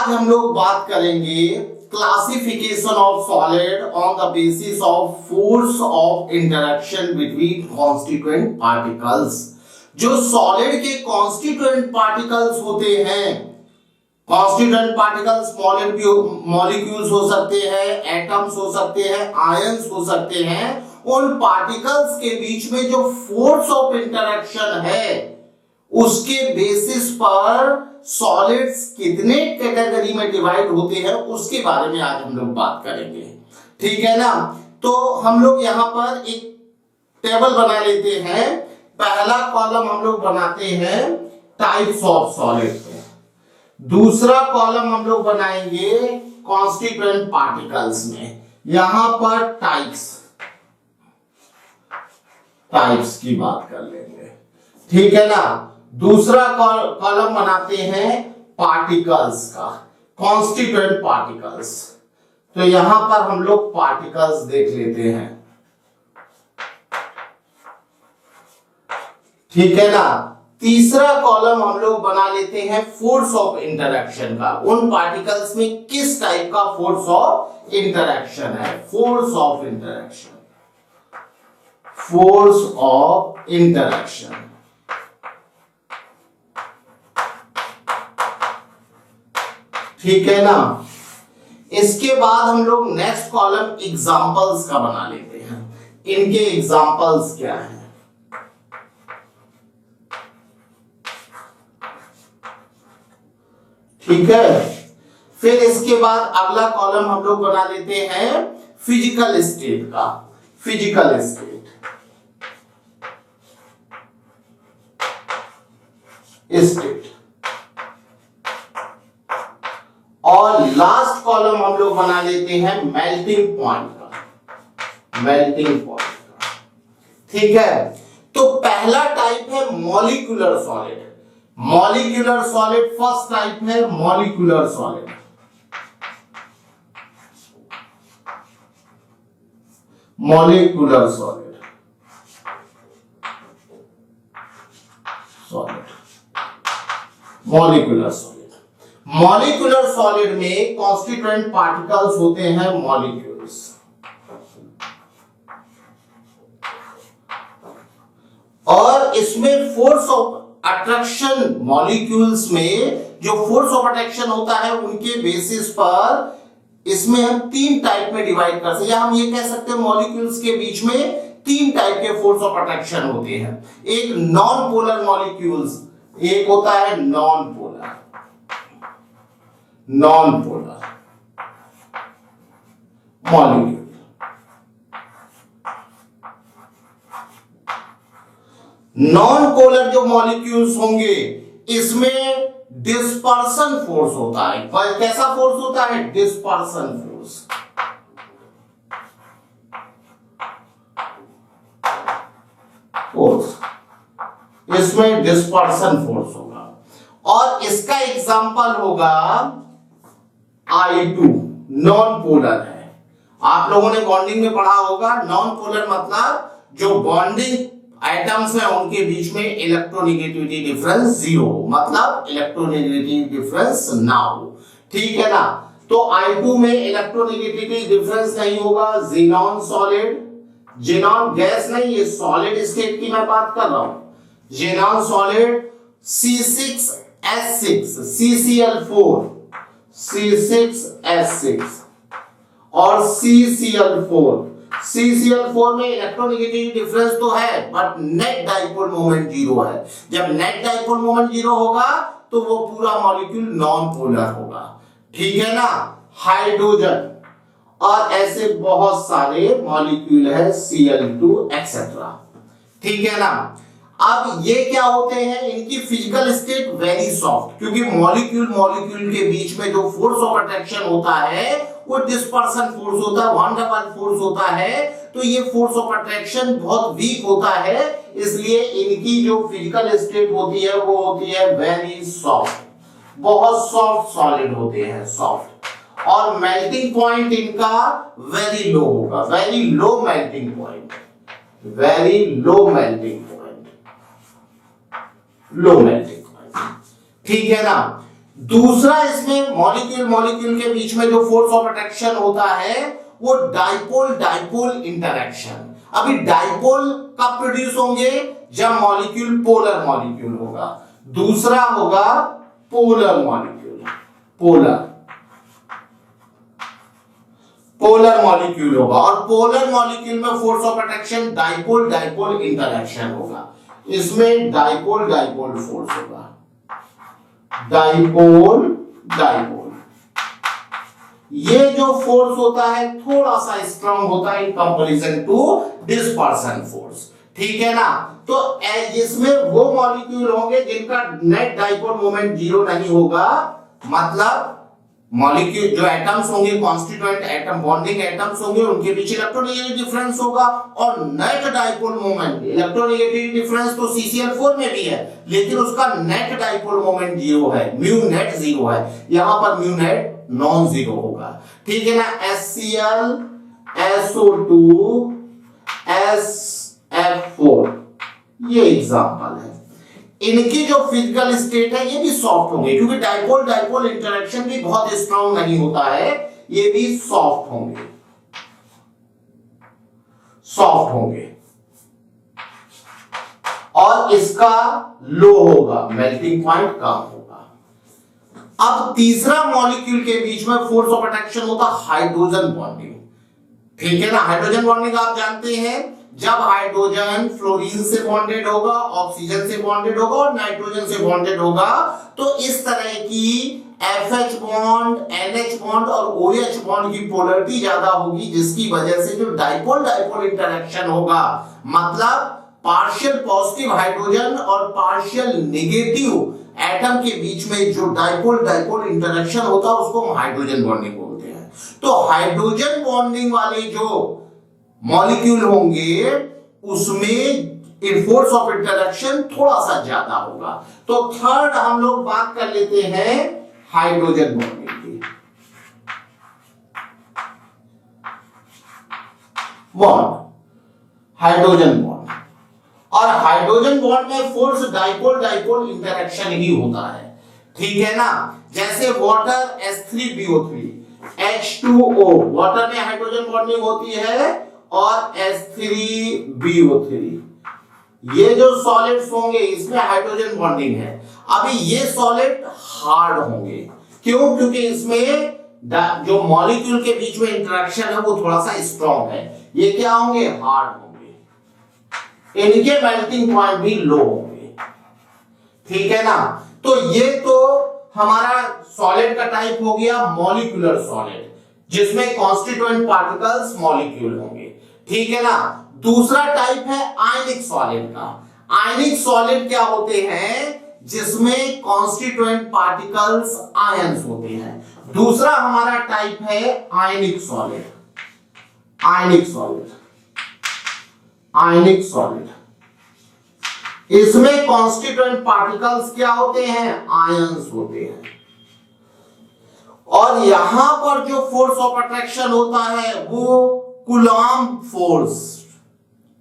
आज हम लोग बात करेंगे classification of solid on the basis of force of interaction between constituent particles. जो सॉलिड के कॉन्स्टिट्यूएंट पार्टिकल्स होते हैं, कॉन्स्टिट्यूएंट पार्टिकल्स मॉलिक्यूल्स हो सकते हैं, एटम्स हो सकते हैं, आयंस हो सकते हैं, उन पार्टिकल्स के बीच में जो फोर्स ऑफ इंटरेक्शन है उसके बेसिस पर सॉलिड्स कितने कैटेगरी में डिवाइड होते हैं उसके बारे में आज हम लोग बात करेंगे। ठीक है ना। तो हम लोग यहां पर एक टेबल बना लेते हैं। पहला कॉलम हम लोग बनाते हैं टाइप्स ऑफ सॉलिड में, दूसरा कॉलम हम लोग बनाएंगे कॉन्स्टिट्यूएंट पार्टिकल्स में। यहां पर टाइप्स की बात कर लेंगे। ठीक है ना। दूसरा कॉलम बनाते हैं पार्टिकल्स का, कॉन्स्टिट्यूएंट पार्टिकल्स। तो यहां पर हम लोग पार्टिकल्स देख लेते हैं। ठीक है ना। तीसरा कॉलम हम लोग बना लेते हैं फोर्स ऑफ इंटरेक्शन का। उन पार्टिकल्स में किस टाइप का फोर्स ऑफ इंटरेक्शन है, force of interaction, force of interaction. ठीक है ना। इसके बाद हम लोग नेक्स्ट कॉलम एग्जांपल्स का बना लेते हैं। इनके एग्जांपल्स क्या हैं? ठीक है। फिर इसके बाद अगला कॉलम हम लोग बना लेते हैं फिजिकल स्टेट का, फिजिकल स्टेट, स्टेट। और लास्ट कॉलम हम लोग बना लेते हैं मेल्टिंग पॉइंट का, मेल्टिंग पॉइंट का। ठीक है। तो पहला टाइप है molecular solid. Molecular solid first type है molecular solid. Molecular solid, molecular solid. Molecular solid में कॉन्स्टिट्यूएंट पार्टिकल्स होते हैं मॉलिक्यूल्स। और इसमें फोर्स ऑफ अट्रैक्शन, मॉलिक्यूल्स में जो फोर्स ऑफ अट्रैक्शन होता है उनके बेसिस पर इसमें हम तीन टाइप में डिवाइड कर सकते हैं। हम ये कह सकते हैं मॉलिक्यूल्स के बीच में तीन टाइप के फोर्स ऑफ अट्रैक्शन होते हैं। एक नॉन पोलर मॉलिक्यूल्स, एक होता है non polar, non polar molecule. Non polar जो मॉलिक्यूल्स होंगे इसमें डिस्पर्सन फोर्स होता है। कैसा फोर्स होता है? Dispersion force. इसमें डिस्पर्सन फोर्स होगा। और इसका एग्जांपल होगा I2, नॉन पोलर है। आप लोगों ने बॉन्डिंग में पढ़ा होगा, नॉन पोलर मतलब जो बॉन्डिंग एटम्स हैं उनके बीच में इलेक्ट्रोनेगेटिविटी डिफरेंस जीरो, मतलब इलेक्ट्रोनेगेटिविटी डिफरेंस ना हो। ठीक है ना। तो I2 में इलेक्ट्रोनेगेटिविटी डिफरेंस नहीं होगा। ज़ीनॉन सॉलिड, ज़ीनॉन गैस नहीं, ये सॉलिड स्टेट की मैं बात कर रहा हूं। Xenon solid C6H6, CCl4, C6H6 और CCl4। CCl4 में इलेक्ट्रोनेगेटिविटी डिफरेंस तो है but net dipole moment zero है। जब नेट डाइपोल मोमेंट जीरो होगा तो वो पूरा मॉलिक्यूल नॉन पोलर होगा। ठीक है ना। हाइड्रोजन और ऐसे बहुत सारे मॉलिक्यूल है, Cl2 एक्सेट्रा। ठीक है ना। अब ये क्या होते हैं? इनकी फिजिकल स्टेट वेरी सॉफ्ट, क्योंकि मॉलिक्यूल के बीच में जो फोर्स ऑफ अट्रैक्शन होता है वो डिस्पर्सन फोर्स होता है, वन डबल फोर्स होता है। तो ये फोर्स ऑफ अट्रैक्शन बहुत वीक होता है, इसलिए इनकी जो फिजिकल स्टेट होती है वो होती है वेरी सॉफ्ट, बहुत सॉफ्ट सॉलिड होते हैं, सॉफ्ट। और मेल्टिंग पॉइंट इनका वेरी लो होगा, very low melting point, very low melting point, low melting point. ठीक है ना। दूसरा इसमें मॉलिक्यूल मॉलिक्यूल के बीच में जो फोर्स ऑफ अट्रैक्शन होता है वो डाइपोल डाइपोल इंटरैक्शन। अभी डाइपोल कब प्रोड्यूस होंगे? जब मॉलिक्यूल पोलर मॉलिक्यूल होगा। दूसरा होगा पोलर मॉलिक्यूल, पोलर मॉलिक्यूल होगा, और पोलर मॉलिक्यूल में force of attraction dipole dipole interaction होगा। इसमें डाइपोल डाइपोल फोर्स होगा, डाइपोल डाइपोल। ये जो फोर्स होता है थोड़ा सा स्ट्रांग होता है in comparison to dispersion force, ठीक है ना। तो इसमें वो मॉलिक्यूल होंगे जिनका नेट डाइपोल मोमेंट जीरो नहीं होगा, मतलब मॉलिक्यूल जो एटम्स होंगे कॉन्स्टिट्यूएंट एटम बॉन्डिंग एटम्स होंगे उनके बीच इलेक्ट्रोनेगेटिव डिफरेंस होगा, और net dipole moment electronegative difference तो CCl4 में भी है लेकिन उसका नेट डाइपोल मोमेंट जीरो है, म्यू नेट जीरो है, यहां पर म्यू नेट नॉन जीरो होगा, ठीक है ना। HCl SO2 SF4 ये एग्जांपल है। इनकी जो फिजिकल स्टेट है ये भी सॉफ्ट होंगे क्योंकि डाइपोल डाइपोल इंटरेक्शन भी बहुत स्ट्रांग नहीं होता है, ये भी सॉफ्ट होंगे, सॉफ्ट होंगे। और इसका लो होगा, मेल्टिंग पॉइंट कम होगा। अब तीसरा मॉलिक्यूल के बीच में फोर्स ऑफ अट्रैक्शन होता है हाइड्रोजन बॉन्डिंग, ठीक है ना। हाइड्रोजन बॉन्डिंग आप जानते हैं, जब हाइड्रोजन फ्लोरीन से बॉन्डेड होगा, ऑक्सीजन से बॉन्डेड होगा और नाइट्रोजन से बॉन्डेड होगा, तो इस तरह की FH बॉन्ड, NH बॉन्ड और OH बॉन्ड की पोलरिटी ज्यादा होगी, जिसकी वजह से जो डाइपोल डाइपोल इंटरेक्शन होगा, मतलब पार्शियल पॉजिटिव हाइड्रोजन और पार्शियल नेगेटिव एटम के बीच में जो डाइपोल डाइपोल इंटरेक्शन होता है उसको हम हाइड्रोजन बॉन्डिंग बोलते हैं। तो हाइड्रोजन बॉन्डिंग वाले जो मॉलिक्यूल होंगे उसमें फोर्स ऑफ इंटरेक्शन थोड़ा सा ज्यादा होगा। तो थर्ड हम लोग बात कर लेते हैं हाइड्रोजन बॉन्डिंग की। बॉन्ड, हाइड्रोजन बॉन्ड, और हाइड्रोजन बॉन्ड में फोर्स डाइपोल डाइपोल इंटरेक्शन ही होता है, ठीक है ना। जैसे वाटर H3BO3 H2O, वाटर में हाइड्रोजन बॉन्डिंग होती है, और H3BO3, ये जो सॉलिड्स होंगे इसमें हाइड्रोजन बॉन्डिंग है। अभी ये सॉलिड हार्ड होंगे, क्यों? क्योंकि इसमें जो मॉलिक्यूल के बीच में इंटरेक्शन है वो थोड़ा सा स्ट्रॉन्ग है। ये क्या होंगे? हार्ड होंगे, इनके मेल्टिंग पॉइंट भी लो होंगे, ठीक है ना। तो ये तो हमारा सॉलिड का टाइप हो गया मॉलिक्यूलर सॉलिड, जिसमें कॉन्स्टिट्यूएंट पार्टिकल्स मॉलिक्यूल होंगे, ठीक है ना। दूसरा टाइप है आयनिक सॉलिड का। आयनिक सॉलिड क्या होते हैं? जिसमें कॉन्स्टिट्यूएंट पार्टिकल्स आयंस होते हैं। दूसरा हमारा टाइप है आयनिक सॉलिड, आयनिक सॉलिड, आयनिक सॉलिड। इसमें कॉन्स्टिट्यूएंट पार्टिकल्स क्या होते हैं? आयंस होते हैं। और यहां पर जो फोर्स ऑफ अट्रैक्शन होता है वो कूलॉम्ब फोर्स,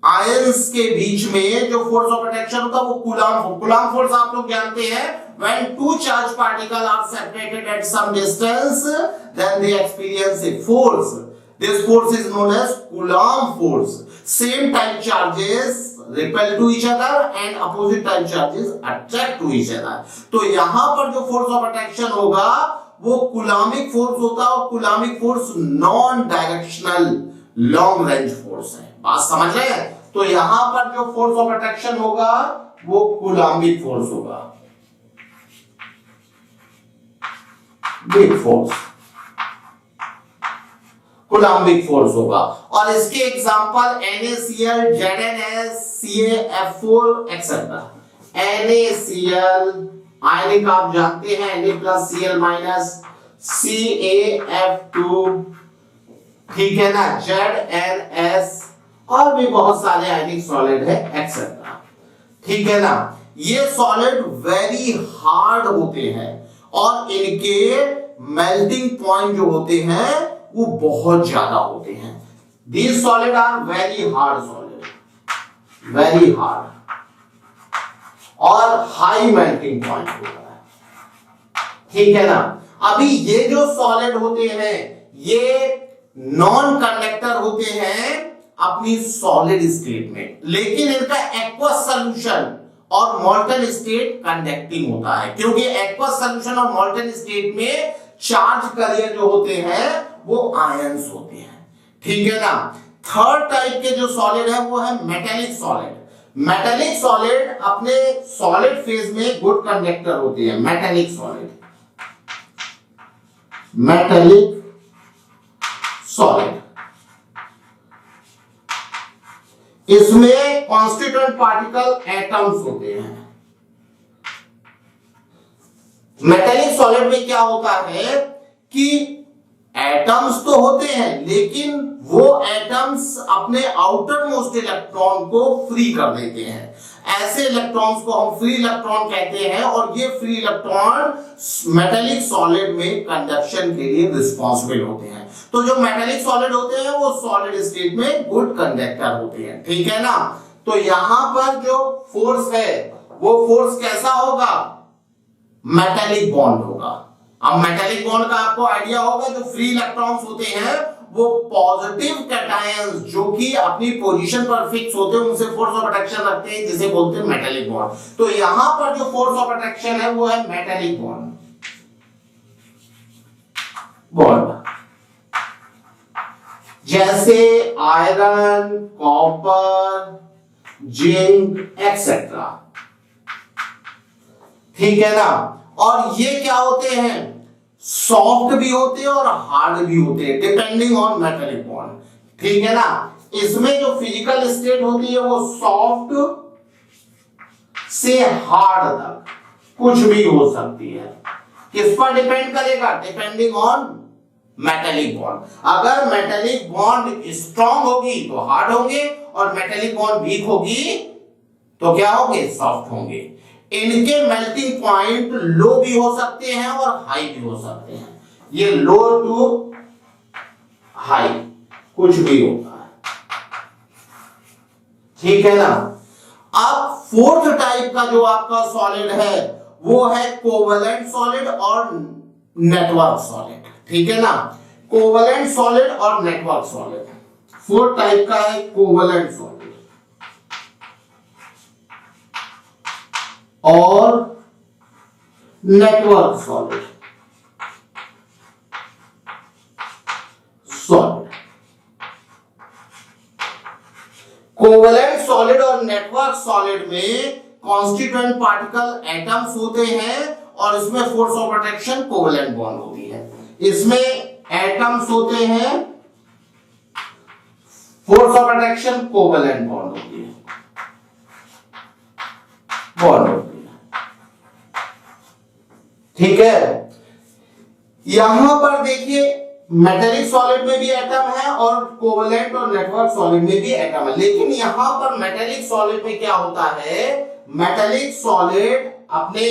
आयंस के बीच में जो फोर्स ऑफ अट्रैक्शन होता है वो कूलॉम्ब फोर्स आप लोग जानते हैं। when two charged particles are separated at some distance then they experience a force, this force is known as Coulomb force. Same type charges repel to each other and opposite type charges attract to each other. तो यहां पर जो force of attraction होगा वो कूलॉमिक force होता है, और coulombic force non directional long range force है। बात समझ रहे हैं? तो यहां पर जो फोर्स ऑफ अट्रैक्शन होगा वो कूलॉमिक फोर्स होगा, बिग फोर्स, कूलॉम्बिक फोर्स होगा। और इसके example NaCl, ZnS, CaF4 etcetera. NaCl आयनिक आप जानते हैं, Na+Cl- CaF2, ठीक है ना, ZnS, और भी बहुत सारे आयनिक सॉलिड है एक्सेट्रा, ठीक है ना। ये सॉलिड वेरी हार्ड होते हैं और इनके मेल्टिंग पॉइंट जो होते हैं वो बहुत ज्यादा होते हैं। These solid are very hard solid, very hard, और हाई मेल्टिंग पॉइंट होता है, ठीक है ना। अभी ये जो सॉलिड होते हैं ये नॉन कंडक्टर होते हैं अपनी सॉलिड स्टेट में, लेकिन इनका एक्वस सॉल्यूशन और मोल्टन स्टेट कंडक्टिंग होता है, क्योंकि एक्वस सॉल्यूशन और मोल्टन स्टेट में चार्ज कैरियर जो होते हैं वो आयंस होते हैं। ठीक है ना। थर्ड टाइप के जो सॉलिड है वो है मेटेलिक सॉलिड। मेटेलिक सॉलिड अपने सॉलिड फेज में गुड कंडक्टर होते हैं। मेटेलिक सॉलिड, मेटेलिक सॉलिड, इसमें कॉन्स्टिट्यूएंट पार्टिकल एटम्स होते हैं। मेटेलिक सॉलिड में क्या होता है कि एटम्स तो होते हैं, लेकिन वो एटम्स अपने आउटर मोस्ट इलेक्ट्रॉन को फ्री कर देते हैं। ऐसे इलेक्ट्रॉन्स को हम फ्री इलेक्ट्रॉन कहते हैं, और ये फ्री इलेक्ट्रॉन मेटेलिक सॉलिड में कंडक्शन के लिए रिस्पॉन्सिबल होते हैं। तो जो मेटेलिक सॉलिड होते हैं वो सॉलिड स्टेट में गुड कंडक्टर होते हैं। ठीक है ना। तो यहां पर जो फोर्स है वो फोर्स कैसा होगा, मेटेलिक बॉन्ड होगा। अब मेटेलिक बॉन्ड का आपको आइडिया होगा, जो फ्री इलेक्ट्रॉन्स होते हैं वो पॉजिटिव कैटायंस जो कि अपनी पोजीशन पर फिक्स होते हैं उनसे फोर्स ऑफ अट्रैक्शन रखते हैं, जिसे बोलते हैं मेटेलिक बॉन्ड। तो यहां पर जो फोर्स ऑफ अट्रैक्शन है वो है मेटेलिक बॉन्ड। जैसे आयरन, कॉपर, जिंक एक्सेट्रा। ठीक है ना। और ये क्या होते हैं, सॉफ्ट भी होते हैं और हार्ड भी होते हैं, डिपेंडिंग ऑन मेटेलिक बॉन्ड। ठीक है ना। इसमें जो फिजिकल स्टेट होती है वो सॉफ्ट से हार्ड तक कुछ भी हो सकती है। किस पर डिपेंड करेगा, डिपेंडिंग ऑन मेटेलिक बॉन्ड। अगर मेटेलिक बॉन्ड स्ट्रॉन्ग होगी तो हार्ड होंगे, और मेटेलिक बॉन्ड वीक होगी तो क्या होंगे, सॉफ्ट होंगे। इनके मेल्टिंग पॉइंट लो भी हो सकते हैं और हाई भी हो सकते हैं। ये लो टू हाई कुछ भी होता है। ठीक है ना। अब फोर्थ टाइप का जो आपका सॉलिड है वो है कोवलेंट सॉलिड और नेटवर्क सॉलिड। ठीक है ना। कोवलेंट सॉलिड और नेटवर्क सॉलिड, फोर्थ टाइप का है कोवलेंट सॉलिड और नेटवर्क सॉलिड। कोवलेंट सॉलिड और नेटवर्क सॉलिड में कॉन्स्टिट्यूएंट पार्टिकल एटम्स होते हैं, और इसमें force of attraction covalent bond होती है। इसमें एटम्स होते हैं, force of attraction covalent bond होती है, बॉन्ड होती है। ठीक है। यहां पर देखिए मेटेलिक सॉलिड में भी एटम है और कोवलेंट और नेटवर्क सॉलिड में भी एटम है, लेकिन यहां पर मेटेलिक सॉलिड में क्या होता है, मेटेलिक सॉलिड अपने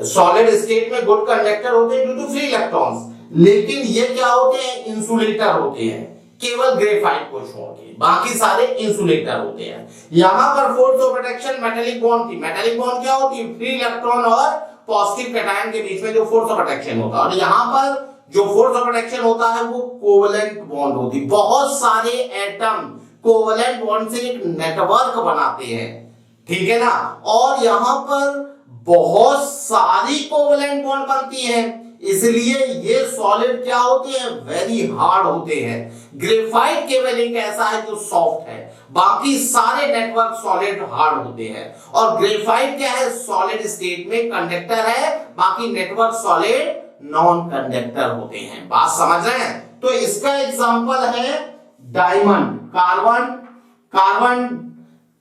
सॉलिड स्टेट में गुड कंडक्टर होते हैं ड्यू टू फ्री इलेक्ट्रॉन्स, लेकिन ये क्या होते हैं, इंसुलेटर होते हैं, केवल ग्रेफाइट को छोड़ के बाकी सारे इंसुलेटर होते हैं। यहां पर force of attraction metallic bond थी। मेटेलिक बॉन्ड क्या होती है, फ्री इलेक्ट्रॉन और पॉजिटिव कैटायन के बीच में जो फोर्स ऑफ अट्रैक्शन होता है, और यहां पर जो फोर्स ऑफ अट्रैक्शन होता है वो कोवलेंट बॉन्ड होती है। बहुत सारे एटम कोवलेंट बॉन्ड से एक नेटवर्क बनाते हैं। ठीक है ना। और यहां पर बहुत सारी कोवलेंट बॉन्ड बनती हैं, इसलिए ये सॉलिड क्या होते हैं, वेरी हार्ड होते हैं। ग्रेफाइट केवल एक ऐसा है जो सॉफ्ट है, बाकी सारे नेटवर्क सॉलिड हार्ड होते हैं। और ग्रेफाइट क्या है, सॉलिड स्टेट में कंडक्टर है, बाकी नेटवर्क सॉलिड नॉन कंडक्टर होते हैं। बात समझ रहे हैं। तो इसका एग्जांपल है डायमंड, कार्बन,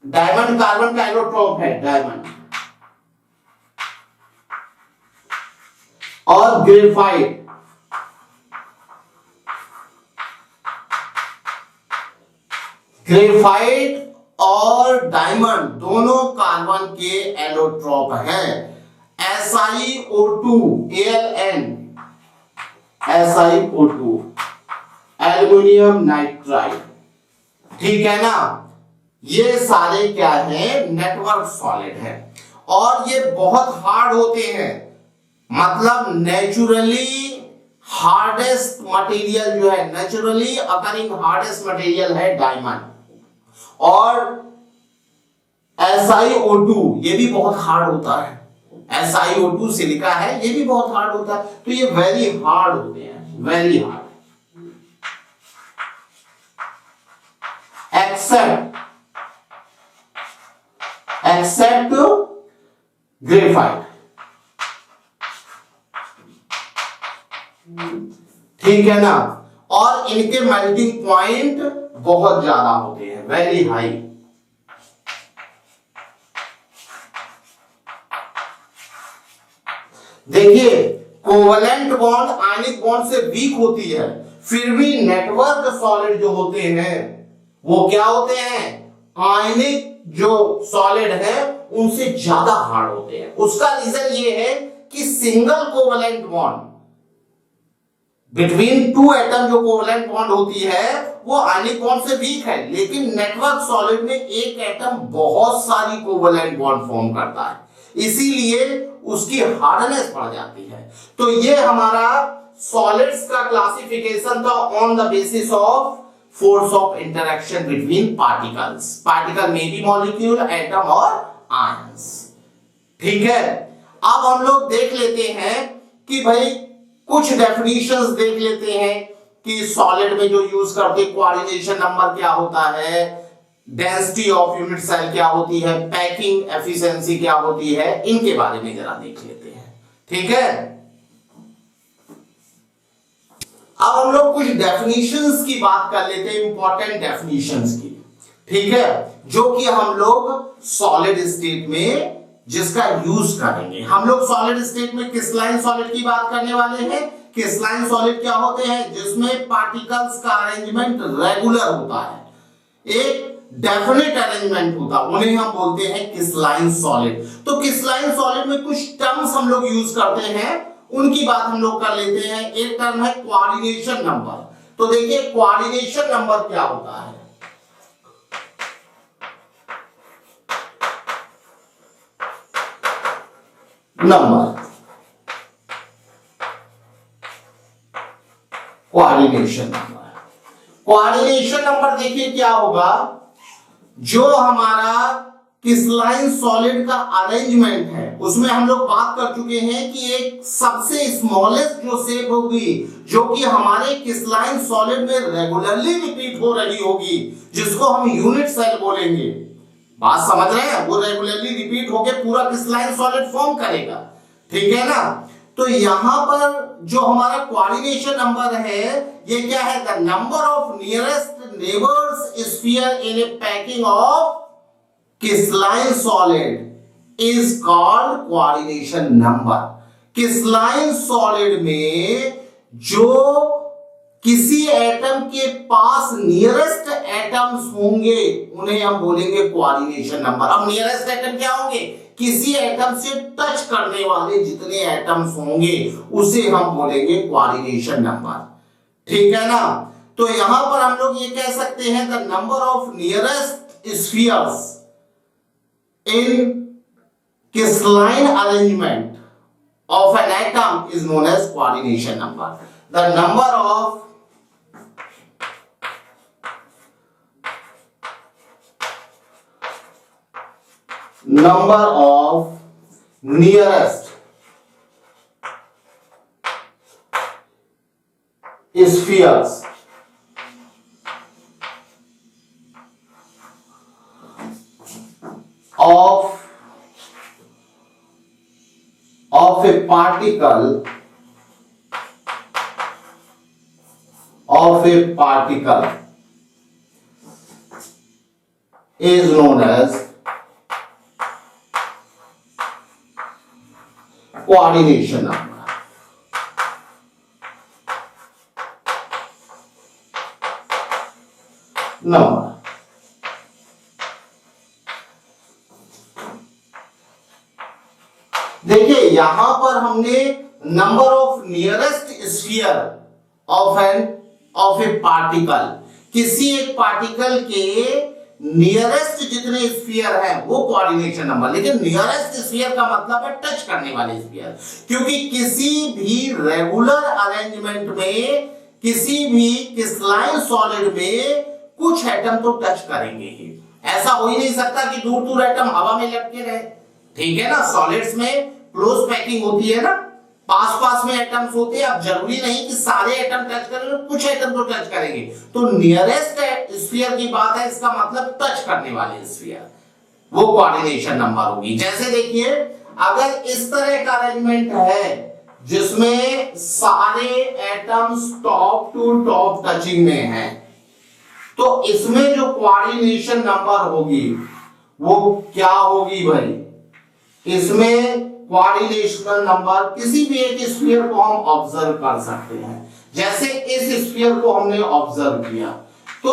डायमंड कार्बन का एलोट्रोप है डायमंड, और ग्रेफाइट, ग्रेफाइट और डायमंड दोनों कार्बन के एलोट्रोप हैं। SiO2 Al, SiO2 aluminium nitride. ठीक है ना। ये सारे क्या है, नेटवर्क सॉलिड है, और ये बहुत हार्ड होते हैं। मतलब नेचुरली हार्डेस्ट मटेरियल जो है, नेचुरली अकरिंग हार्डेस्ट मटेरियल है डायमंड। और SiO2 ये भी बहुत हार्ड होता है, SiO2 सिलिका है, ये भी बहुत हार्ड होता है। तो ये वेरी हार्ड होते हैं, वेरी हार्ड। एक्सेप्ट ग्रेफाइट, ठीक है ना। और इनके मेल्टिंग पॉइंट बहुत ज्यादा होते हैं, वेरी हाई। देखिए कोवलेंट बॉन्ड आयनिक बॉन्ड से वीक होती है, फिर भी नेटवर्क सॉलिड जो होते हैं वो क्या होते हैं, आयनिक जो सॉलिड है उनसे ज्यादा हार्ड होते हैं। उसका रीजन ये है कि single covalent bond between two atom जो कोवलेंट बॉन्ड होती है वो आयनिक बॉन्ड से वीक है, लेकिन नेटवर्क सॉलिड में एक एटम बहुत सारी कोवलेंट बॉन्ड फॉर्म करता है, इसीलिए उसकी हार्डनेस बढ़ जाती है। तो ये हमारा सॉलिड्स का क्लासिफिकेशन था on the basis of force of interaction between particles. Particle में भी मॉलिक्यूल, एटम और आयंस, ठीक है। अब हम लोग देख लेते हैं कि भाई कुछ डेफिनेशंस देख लेते हैं कि सॉलिड में जो यूज करते कोऑर्डिनेशन नंबर क्या होता है, डेंसिटी ऑफ यूनिट सेल क्या होती है, पैकिंग एफिशिएंसी क्या होती है, इनके बारे में जरा देख लेते हैं, ठीक है। अब हम लोग कुछ डेफिनेशंस की बात कर लेते हैं, इंपॉर्टेंट डेफिनेशंस की, ठीक है, जो कि हम लोग सॉलिड स्टेट में जिसका यूज करेंगे। हम लोग सॉलिड स्टेट में क्रिस्टलाइन सॉलिड की बात करने वाले हैं। क्रिस्टलाइन सॉलिड क्या होते हैं, जिसमें पार्टिकल्स का अरेंजमेंट रेगुलर होता है, एक डेफिनेट अरेंजमेंट होता है, उन्हें हम बोलते हैं क्रिस्टलाइन सॉलिड। तो क्रिस्टलाइन सॉलिड में कुछ टर्म्स हम लोग यूज करते हैं, उनकी बात हम लोग कर लेते हैं। एक टर्म है कोऑर्डिनेशन नंबर। तो देखिए कोऑर्डिनेशन नंबर क्या होता है, number, coordination number. Coordination number देखिए क्या होगा, जो हमारा क्रिस्टलाइन सॉलिड का अरेंजमेंट है उसमें हम लोग बात कर चुके हैं कि एक सबसे स्मॉलेस्ट जो शेप होगी जो कि हमारे क्रिस्टलाइन सॉलिड में रेगुलरली रिपीट हो रही होगी, जिसको हम यूनिट सेल बोलेंगे। बात समझ रहे हैं, वो रेगुलरली रिपीट होकर पूरा क्रिस्टलाइन सॉलिड फॉर्म करेगा, ठीक है ना। तो यहां पर जो हमारा कोऑर्डिनेशन नंबर है ये क्या है, the number of nearest neighbours sphere in A packing of crystalline solid is called coordination number. Crystalline solid में जो किसी एटम के पास नियरेस्ट एटम्स होंगे उन्हें हम बोलेंगे कोऑर्डिनेशन नंबर। अब नियरेस्ट एटम क्या होंगे, किसी एटम से टच करने वाले जितने एटम्स होंगे उसे हम बोलेंगे कोऑर्डिनेशन नंबर, ठीक है ना। तो यहां पर हम लोग ये कह सकते हैं the number of nearest spheres in crystalline arrangement of an atom is known as coordination number. The number of nearest spheres of a particle is known as coordination number. देखिए यहां पर हमने number of nearest sphere of A particle, किसी एक particle के nearest जितने sphere है वो कोऑर्डिनेशन नंबर, लेकिन नियरेस्ट स्फीयर का मतलब है टच करने वाले स्फीयर, क्योंकि किसी भी रेगुलर अरेंजमेंट में, किसी भी क्रिस्टलाइन सॉलिड में कुछ एटम तो टच करेंगे ही। ऐसा हो ही नहीं सकता कि दूर दूर एटम हवा में लटके रहे, ठीक है ना। सॉलिड्स में क्लोज पैकिंग होती है ना, पास पास में एटम्स होते हैं। अब जरूरी नहीं कि सारे एटम टच करेंगे, कुछ एटम तो टच करेंगे। तो नियरेस्ट स्फीयर की बात है, इसका मतलब टच करने वाले स्फीयर, वो कोऑर्डिनेशन नंबर होगी। जैसे देखिए, अगर इस तरह का अरेंजमेंट है जिसमें सारे atoms top to top touching में हैं, तो इसमें जो कोऑर्डिनेशन नंबर होगी वो क्या होगी भाई? इसमें कोऑर्डिनेशन नंबर, किसी भी एक स्फीयर को हम ऑब्जर्व कर सकते हैं। जैसे इस स्फीयर को हमने ऑब्जर्व किया, तो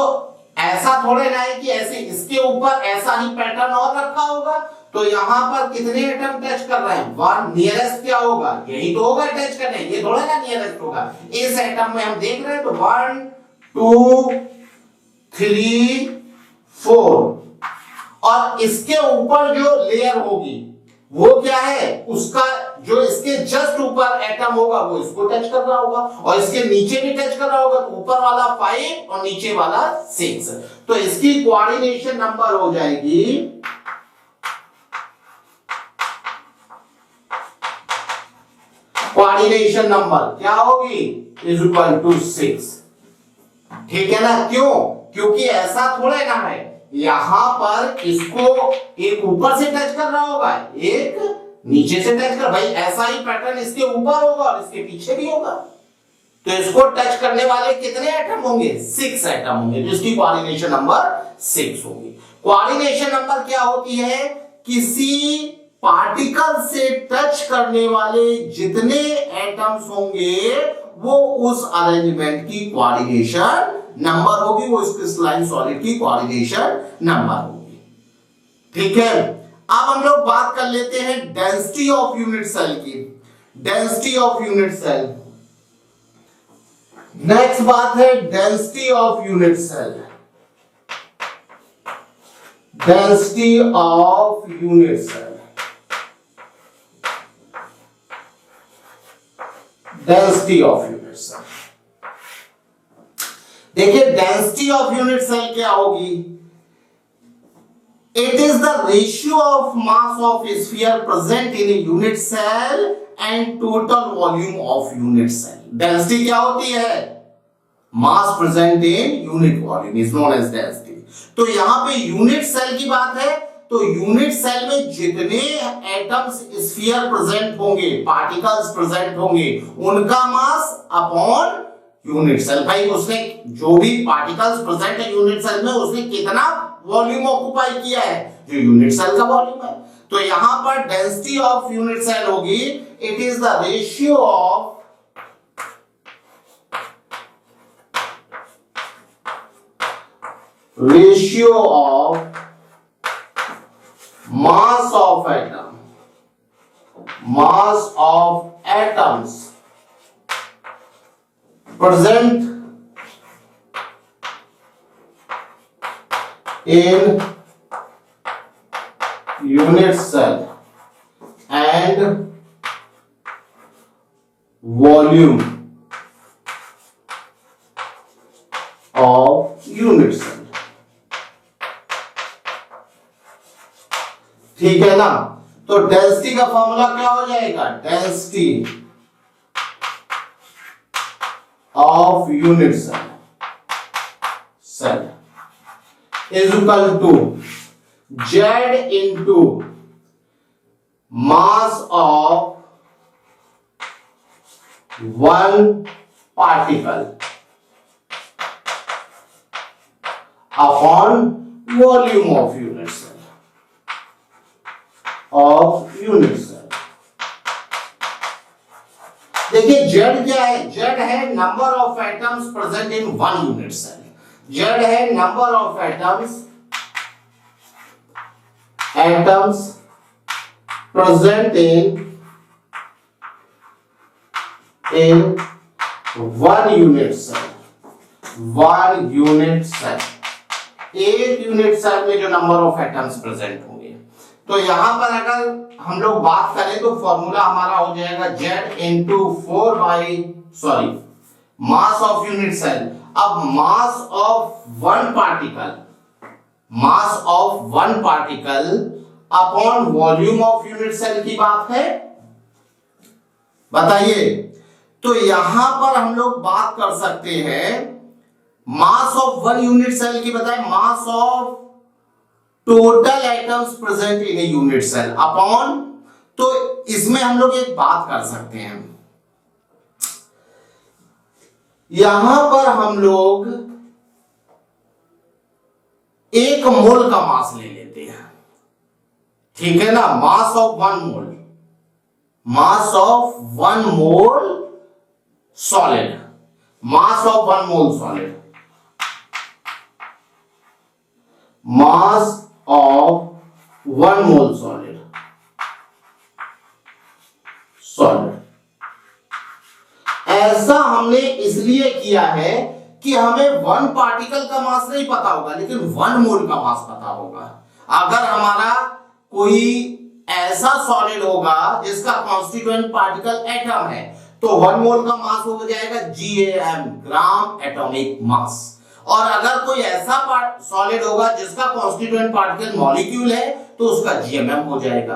ऐसा थोड़े ना है कि ऐसे इसके ऊपर ऐसा ही पैटर्न और रखा होगा। तो यहां पर कितने एटम टच कर रहे हैं? वन। नियरेस्ट क्या होगा? यही तो होगा टच करने, ये थोड़ा ना नियरेस्ट होगा। इस एटम में हम देख रहे हैं तो 1 2 3 4, और इसके ऊपर जो लेयर होगी वो क्या है? उसका जो इसके जस्ट ऊपर एटम होगा वो इसको टच कर रहा होगा, और इसके नीचे भी टच कर रहा होगा, तो ऊपर वाला 5 और नीचे वाला 6। तो इसकी कोऑर्डिनेशन नंबर हो जाएगी कोऑर्डिनेशन नंबर क्या होगी? Is equal to 6। ठीक है ना? क्यों? क्योंकि ऐसा थोड़े ना है, यहां पर इसको एक ऊपर से टच कर रहा होगा, एक नीचे से टच कर, भाई ऐसा ही पैटर्न इसके ऊपर होगा और इसके पीछे भी होगा। तो इसको टच करने वाले कितने एटम होंगे? 6 एटम होंगे, तो इसकी कोऑर्डिनेशन नंबर 6 होगी। कोऑर्डिनेशन नंबर क्या होती है? किसी पार्टिकल से टच करने वाले जितने एटम्स होंगे वो उस अरेंजमेंट की कोऑर्डिनेशन नंबर होगी, वो इस क्रिस्टलाइन सॉलिड की कोऑर्डिनेशन नंबर होगी। ठीक है, अब हम लोग बात कर लेते हैं डेंसिटी ऑफ यूनिट सेल की। Density of unit cell, next बात है density of unit cell. Density of unit cell, density of unit cell. देखिए, डेंसिटी ऑफ यूनिट सेल क्या होगी? It is the ratio of mass of sphere present in a unit cell and total volume of unit cell. Density क्या होती है? Mass present in unit volume is known as density. तो यहां पे unit cell की बात है, तो यूनिट सेल में जितने एटम्स स्फीयर प्रेजेंट होंगे, पार्टिकल्स प्रेजेंट होंगे, उनका मास अपॉन यूनिट सेल। भाई उसने जो भी पार्टिकल्स प्रेजेंट है यूनिट सेल में, उसने कितना वॉल्यूम ऑक्युपाई किया है? जो यूनिट सेल का वॉल्यूम है। तो यहां पर डेंसिटी ऑफ यूनिट सेल होगी, it is the ratio of mass of atom, mass of atoms present in unit cell and volume of unit cell। ठीक है ना? तो डेंसिटी का फॉर्मूला क्या हो जाएगा? Density of unit cell is equal to Z into mass of one particle upon volume of unit cell, of unit cell. देखिए Z क्या है? Z है number of atoms present in one unit cell. Z है number of atoms present in one unit cell, one unit cell एक unit cell में जो number of atoms present होंगे। तो यहां पर अगर हम लोग बात करें तो फॉर्मूला हमारा हो जाएगा Z into 4 by sorry mass of unit cell. अब mass of one particle upon volume of unit cell की बात है, बताइए। तो यहां पर हम लोग बात कर सकते हैं mass of one unit cell की बजाय mass of total atoms present in a unit cell upon, तो इसमें हम लोग एक बात कर सकते हैं, यहां पर हम लोग एक मोल का मास ले लेते हैं, ठीक है ना, मास of one mole solid, mass of one mole solid, mass of one mole solid ऐसा हमने इसलिए किया है कि हमें वन पार्टिकल का मास नहीं पता होगा लेकिन वन मोल का मास पता होगा। अगर हमारा कोई ऐसा सॉलिड होगा जिसका कॉन्स्टिट्यूएंट पार्टिकल एटम है तो वन मोल का मास हो जाएगा GAM, ग्राम एटॉमिक मास। और अगर कोई ऐसा सॉलिड होगा जिसका कॉन्स्टिट्यूएंट पार्टिकल मॉलिक्यूल है तो उसका GMM हो जाएगा।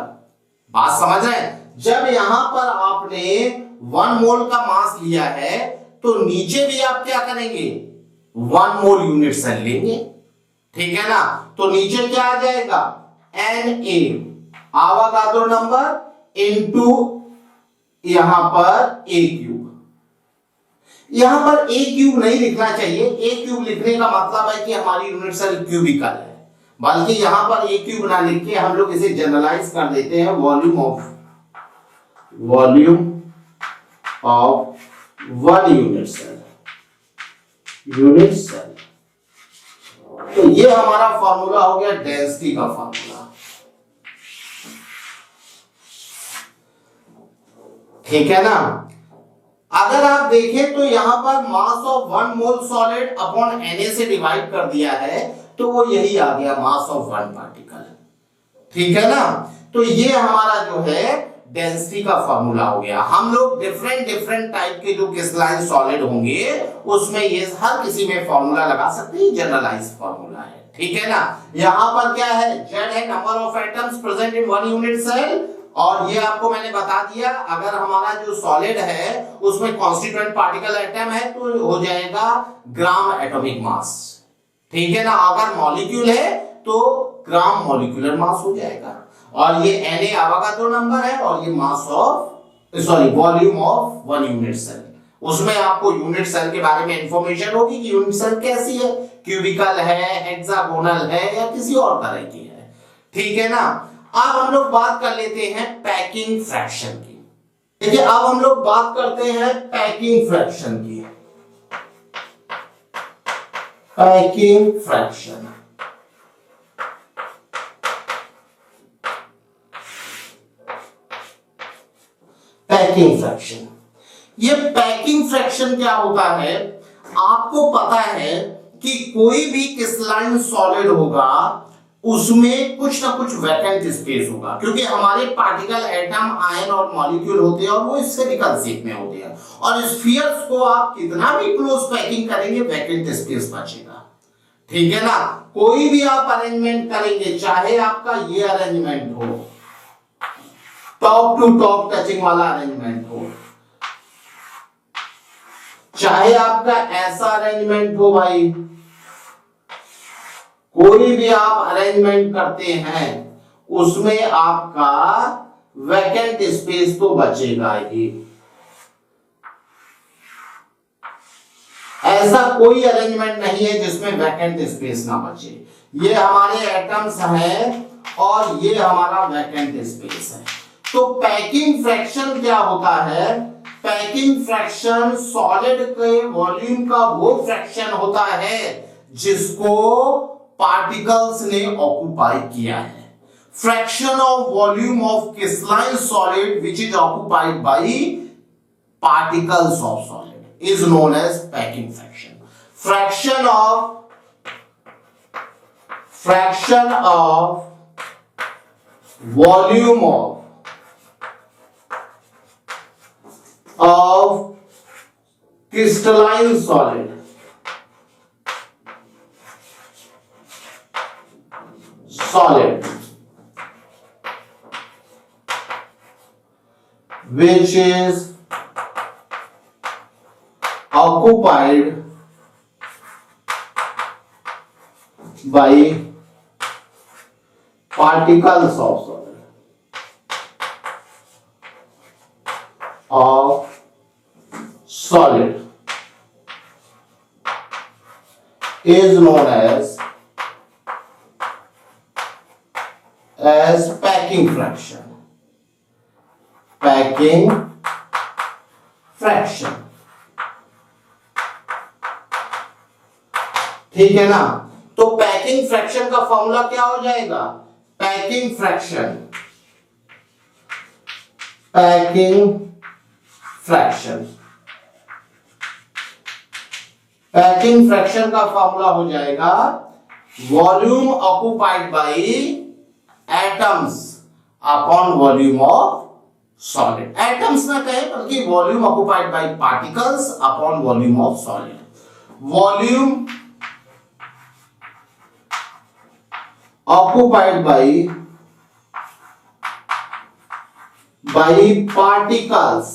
बात समझ रहे हैं? जब यहां पर आपने वन मोल का मास लिया है तो नीचे भी आप क्या करेंगे, वन मोल यूनिट सेल लेंगे, ठीक है ना। तो नीचे क्या आ जाएगा, Na आवागाद्रो नंबर इनटू यहां पर A क्यूब। यहां पर A क्यूब नहीं लिखना चाहिए, A क्यूब लिखने का मतलब है कि हमारी यूनिट सेल क्यूबिकल है, बल्कि यहां पर A क्यूब ना लिख के हम लोग इसे जनरलाइज कर देते हैं volume of one unit cell. तो ये हमारा फॉर्मूला हो गया डेंसिटी का फॉर्मूला, ठीक है ना। अगर आप देखें तो यहां पर मास of one mole solid upon Na से डिवाइड कर दिया है तो वो यही आ गया मास ऑफ वन पार्टिकल, ठीक है ना। तो ये हमारा जो है डेंसिटी का फॉर्मूला हो गया। हम लोग डिफरेंट टाइप के जो क्रिस्टलाइन सॉलिड होंगे उसमें ये हर किसी में फॉर्मूला लगा सकते हैं, जनरलाइज फॉर्मूला है, ठीक है ना। यहां पर क्या है, Z है number of atoms present in one unit cell, और ये आपको मैंने बता दिया अगर हमारा जो सॉलिड है उसमें कॉन्स्टिट्यूएंट पार्टिकल एटम है तो हो जाएगा ग्राम एटॉमिक मास, ठीक है ना। अगर मॉलिक्यूल है तो ग्राम मॉलिक्यूलर मास हो जाएगा। और ये Na आवागाद्रो नंबर है और ये mass of volume of one unit cell. उसमें आपको यूनिट सेल के बारे में इंफॉर्मेशन होगी कि यूनिट सेल कैसी है, क्यूबिकल है, हेक्सागोनल है या किसी और तरह की है, ठीक है ना। अब हम लोग बात कर लेते हैं पैकिंग फ्रैक्शन की। देखिए अब हम लोग बात करते हैं पैकिंग फ्रैक्शन की। पैकिंग फ्रैक्शन, ये पैकिंग फ्रैक्शन क्या होता है, आपको पता है कि कोई भी क्रिस्टलाइन सॉलिड होगा उसमें कुछ ना कुछ वैकेंट स्पेस होगा, क्योंकि हमारे पार्टिकल एटम आयन और मॉलिक्यूल होते हैं और वो स्फेरिकल शेप में होते हैं, और स्फीयर्स को आप कितना भी क्लोज पैकिंग करेंगे वैकेंट स्पेस बचेगा, ठीक है ना। कोई भी आप अरेंजमेंट करेंगे, चाहे आपका ये अरेंजमेंट हो, टॉप टू टॉप टचिंग वाला अरेंजमेंट हो, चाहे आपका ऐसा अरेंजमेंट हो, भाई कोई भी आप अरेंजमेंट करते हैं उसमें आपका वैकेंट स्पेस तो बचेगा ही। ऐसा कोई अरेंजमेंट नहीं है जिसमें वैकेंट स्पेस ना बचे। ये हमारे एटम्स हैं और ये हमारा वैकेंट स्पेस है। तो पैकिंग फ्रैक्शन क्या होता है, पैकिंग फ्रैक्शन सॉलिड के वॉल्यूम का वो फ्रैक्शन होता है जिसको पार्टिकल्स ने ऑक्यूपाई किया है। Fraction of volume of crystalline solid which is occupied by particles of solid is known as packing fraction. Fraction of fraction of volume of crystalline solid which is occupied by particles of solid is known as packing fraction. ठीक है ना। तो packing fraction का formula क्या हो जाएगा? Packing fraction का formula हो जाएगा volume occupied by atoms upon volume of solid. Atoms ना कहें बल्कि volume occupied by particles upon volume of solid. Volume occupied by particles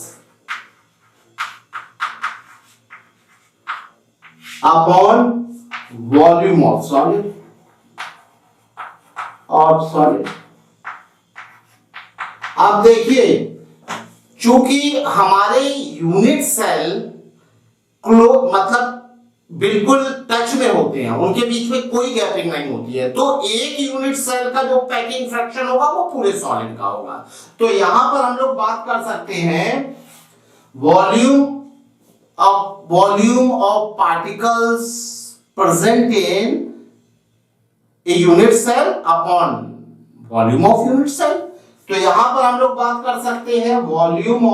upon volume of solid अब देखिए, चूंकि हमारे यूनिट सेल मतलब बिल्कुल टच में होते हैं, उनके बीच में कोई गैपिंग नहीं होती है, तो एक यूनिट सेल का जो पैकिंग फ्रैक्शन होगा वो पूरे सॉलिड का होगा। तो यहां पर हम लोग बात कर सकते हैं volume of particles present in a unit cell upon volume of unit cell. तो यहां पर हम लोग बात कर सकते हैं volume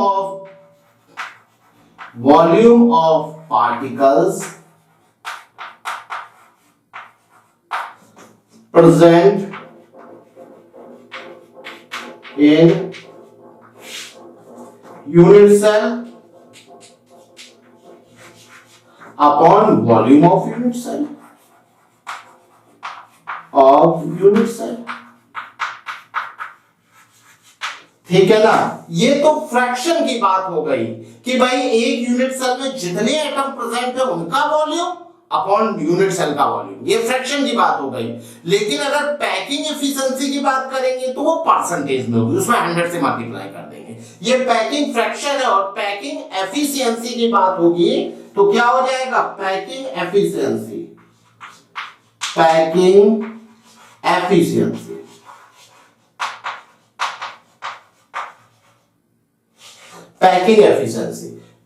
of particles present in unit cell upon volume of unit cell ठीक है ना। ये तो फ्रैक्शन की बात हो गई कि भाई एक यूनिट सेल में जितने एटम प्रेजेंट है उनका वॉल्यूम अपॉन यूनिट सेल का वॉल्यूम, ये फ्रैक्शन की बात हो गई। लेकिन अगर पैकिंग एफिशिएंसी की बात करेंगे तो वो परसेंटेज में होगी, उसमें 100 से मल्टीप्लाई कर देंगे। ये पैकिंग फ्रैक्शन है और पैकिंग एफिशिएंसी की बात होगी तो क्या हो जाएगा? पैकिंग एफिशिएंसी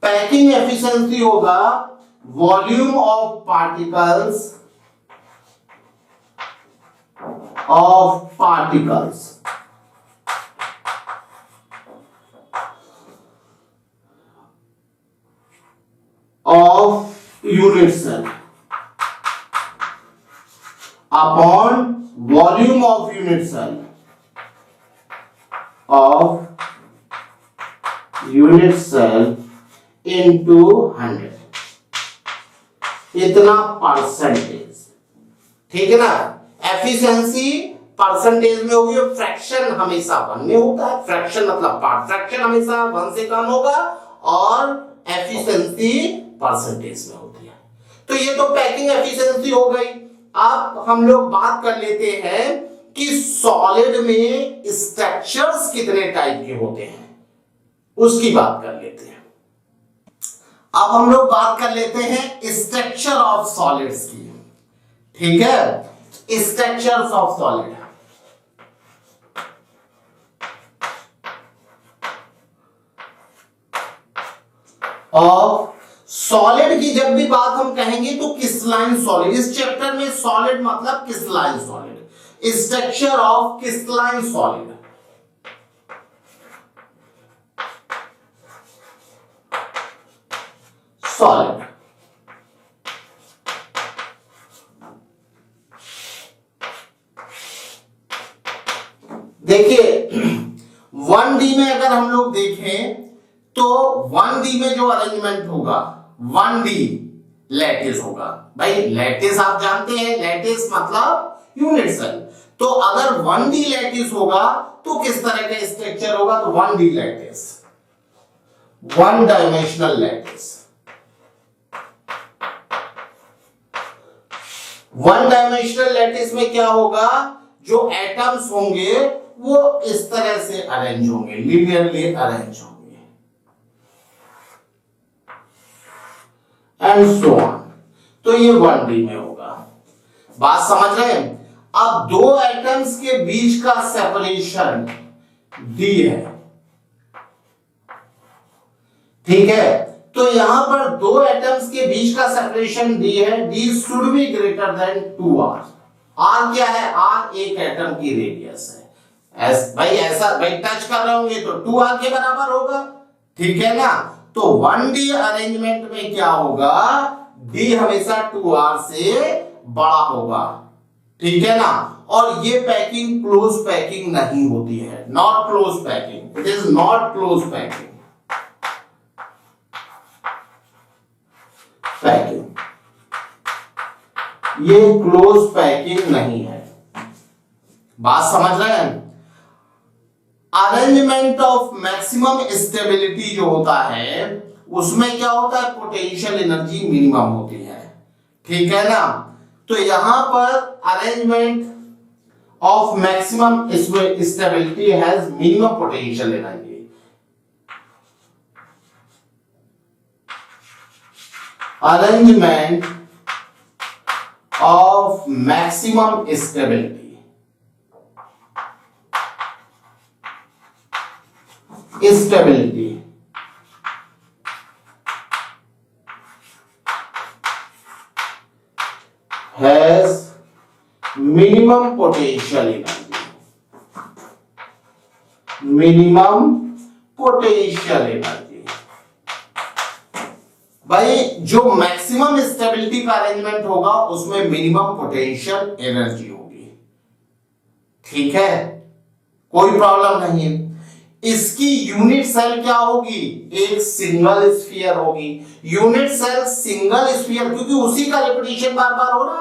पैकिंग एफिशिएंसी होगा volume of particles of unit cell upon volume of unit cell into 100, इतना परसेंटेज। ठीक है ना। एफिशिएंसी परसेंटेज में होगी और फ्रैक्शन हमेशा 1 में होता है। फ्रैक्शन मतलब पार्ट फ्रैक्शन हमेशा 1 से कम होगा और एफिशिएंसी परसेंटेज में होती है। तो ये तो पैकिंग एफिशिएंसी हो गई। अब हम लोग बात कर लेते हैं कि सॉलिड में स्ट्रक्चर्स कितने टाइप के होते हैं, उसकी बात कर लेते हैं। अब हम लोग बात कर लेते हैं स्ट्रक्चर ऑफ सॉलिड्स की। ठीक है, स्ट्रक्चर्स ऑफ सॉलिड। और सॉलिड की जब भी बात हम कहेंगे तो क्रिस्टलाइन सॉलिड, इस चैप्टर में सॉलिड मतलब crystalline solid, structure of crystalline solid. Solid देखिए 1D में अगर हम लोग देखें तो 1D में जो अरेंजमेंट होगा 1D लैटिस होगा। भाई लैटिस आप जानते हैं, लैटिस मतलब यूनिट सेल। तो अगर 1D लैटिस होगा तो किस तरह का स्ट्रक्चर होगा? तो 1D lattice, one dimensional lattice. One dimensional lattice में क्या होगा? जो एटम्स होंगे वो इस तरह से अरेंज होंगे, लीनियरली अरेंज होंगे एंड सो ऑन। तो ये 1D में होगा। बात समझ रहे हैं? अब दो एटम्स के बीच का सेपरेशन D है, ठीक है। तो यहां पर दो एटम्स के बीच का सेपरेशन D है, D should be greater than 2R। R क्या है? R एक एटम की रेडियस है। भाई ऐसा भाई टच कर रहे होंगे तो 2R के बराबर होगा, ठीक है ना। तो 1D अरेंजमेंट में क्या होगा? D हमेशा 2R से बड़ा होगा, ठीक है ना। और ये पैकिंग क्लोज पैकिंग नहीं होती है, not close packing, it is not close packing. ये क्लोज पैकिंग नहीं है। बात समझ रहे हैं? अरेंजमेंट ऑफ मैक्सिमम स्टेबिलिटी जो होता है उसमें क्या होता है? पोटेंशियल एनर्जी मिनिमम होती है, ठीक है ना। तो यहां पर arrangement of maximum stability has minimum potential energy. Arrangement of maximum stability, stability has minimum potential energy, minimum potential energy। भाई जो मैक्सिमम स्टेबिलिटी का अरेंजमेंट होगा उसमें मिनिमम पोटेंशियल एनर्जी होगी, ठीक है, कोई प्रॉब्लम नहीं है। इसकी यूनिट सेल क्या होगी? एक सिंगल स्फीयर होगी। यूनिट सेल सिंगल स्फीयर, क्योंकि उसी का रिपीटिशन बार बार हो रहा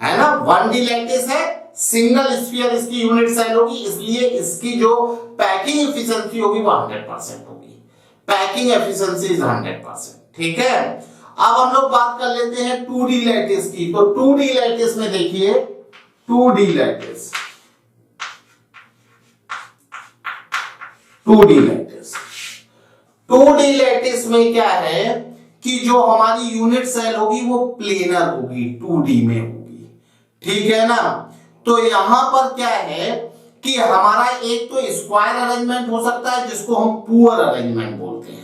है ना। 1D लैटिस है, सिंगल स्फीयर इसकी यूनिट सेल होगी, इसलिए इसकी जो पैकिंग एफिशिएंसी होगी वो 100% होगी। पैकिंग एफिशिएंसी इज 100%, ठीक है। अब हम लोग बात कर लेते हैं 2D लैटिस की। तो 2D लैटिस में देखिए 2D lattice, 2D lattice, 2D lattice में क्या है कि जो हमारी यूनिट सेल होगी वो प्लेनर होगी, 2D में होगी, ठीक है ना। तो यहां पर क्या है कि हमारा एक तो स्क्वायर अरेंजमेंट हो सकता है जिसको हम पुअर अरेंजमेंट बोलते हैं,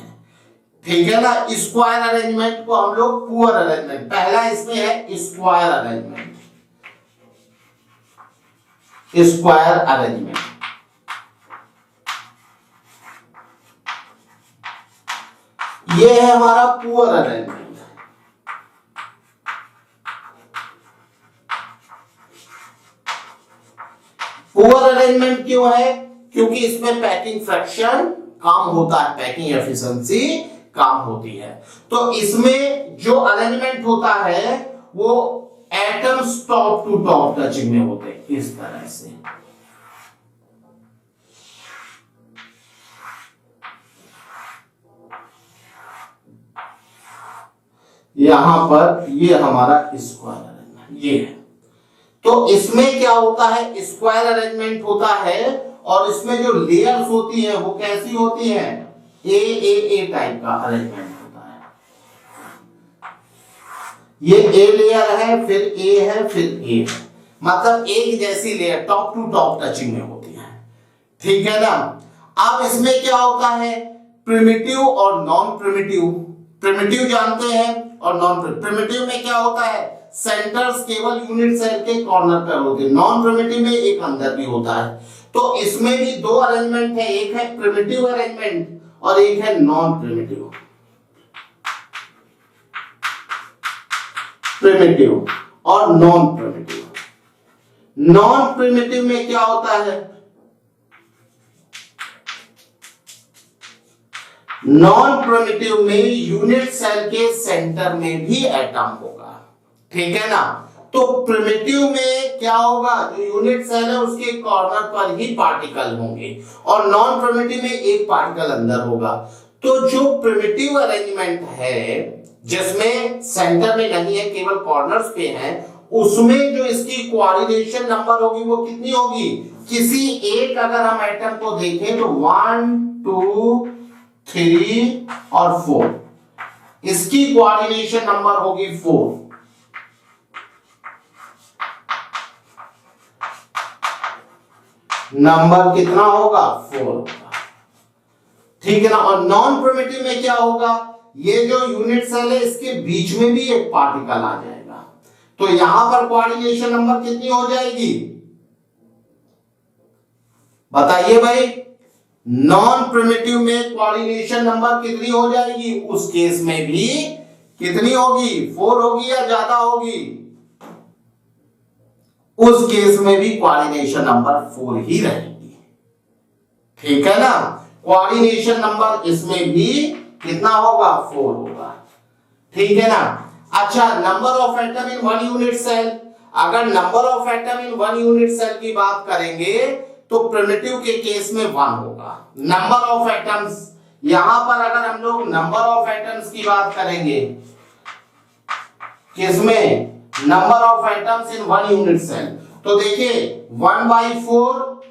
ठीक है ना। स्क्वायर अरेंजमेंट को हम लोग पुअर अरेंजमेंट, पहला इसमें है स्क्वायर अरेंजमेंट, स्क्वायर अरेंजमेंट। ये है हमारा पुअर अरेंजमेंट। पुअर अरेंजमेंट क्यों है? क्योंकि इसमें पैकिंग फ्रैक्शन कम होता है, पैकिंग एफिशिएंसी कम होती है। तो इसमें जो अरेंजमेंट होता है वो atoms top to top touching में होते हैं, इस तरह से। यहां पर ये हमारा स्क्वायर अरेंजमेंट ये है। तो इसमें क्या होता है? स्क्वायर अरेंजमेंट होता है और इसमें जो लेयर्स होती है वो कैसी होती है? ए टाइप का अरेंजमेंट होता है। ये ए लेयर है, फिर ए है, फिर ए है, मतलब एक जैसी layer top to top touching में होती है, ठीक है ना। अब इसमें क्या होता है? प्रिमिटिव और नॉन प्रिमिटिव। प्रिमिटिव जानते हैं और नॉन प्रिमिटिव में क्या होता है? सेंटर्स केवल यूनिट सेल के कॉर्नर पर होते हैं। नॉन प्रिमिटिव में एक अंदर भी होता है। तो इसमें भी दो अरेंजमेंट है, एक है प्रिमिटिव अरेंजमेंट और एक है नॉन प्रिमिटिव। प्रिमिटिव और नॉन प्रिमिटिव। नॉन प्रिमिटिव में क्या होता है? नॉन प्रिमिटिव में यूनिट सेल के सेंटर में भी एटम होगा, ठीक है ना। तो प्रिमिटिव में क्या होगा, जो यूनिट सेल है उसके कॉर्नर पर ही पार्टिकल होंगे और नॉन प्रिमिटिव में एक पार्टिकल अंदर होगा। तो जो प्रिमिटिव अरेंजमेंट है जिसमें सेंटर में नहीं है, केवल कॉर्नर्स पे है, उसमें जो इसकी कोऑर्डिनेशन नंबर होगी वो कितनी होगी, किसी एक अगर हम एटम को देखें तो 1 2 3 और 4, इसकी कोऑर्डिनेशन नंबर होगी 4। नंबर कितना होगा, 4 होगा, ठीक है ना। और नॉन प्रिमिटिव में क्या होगा, ये जो यूनिट सेल है इसके बीच में भी एक पार्टिकल आ जाएगा, तो यहां पर कोऑर्डिनेशन नंबर कितनी हो जाएगी, बताइए भाई। नॉन प्रिमिटिव में कोऑर्डिनेशन नंबर कितनी हो जाएगी, उस केस में भी कितनी होगी, 4 होगी या ज्यादा होगी, उस केस में भी कोऑर्डिनेशन नंबर 4 ही रहेगी, ठीक है ना। कोऑर्डिनेशन नंबर इसमें भी कितना होगा, 4 होगा, ठीक है ना। अच्छा, number of atom in one unit cell, अगर number of atom in one unit cell की बात करेंगे तो प्रिमिटिव के केस में 1 होगा। नंबर ऑफ एटम्स, यहां पर अगर हम लोग नंबर ऑफ एटम्स की बात करेंगे, किसमें, number of atoms in one unit cell, तो देखिए 1/4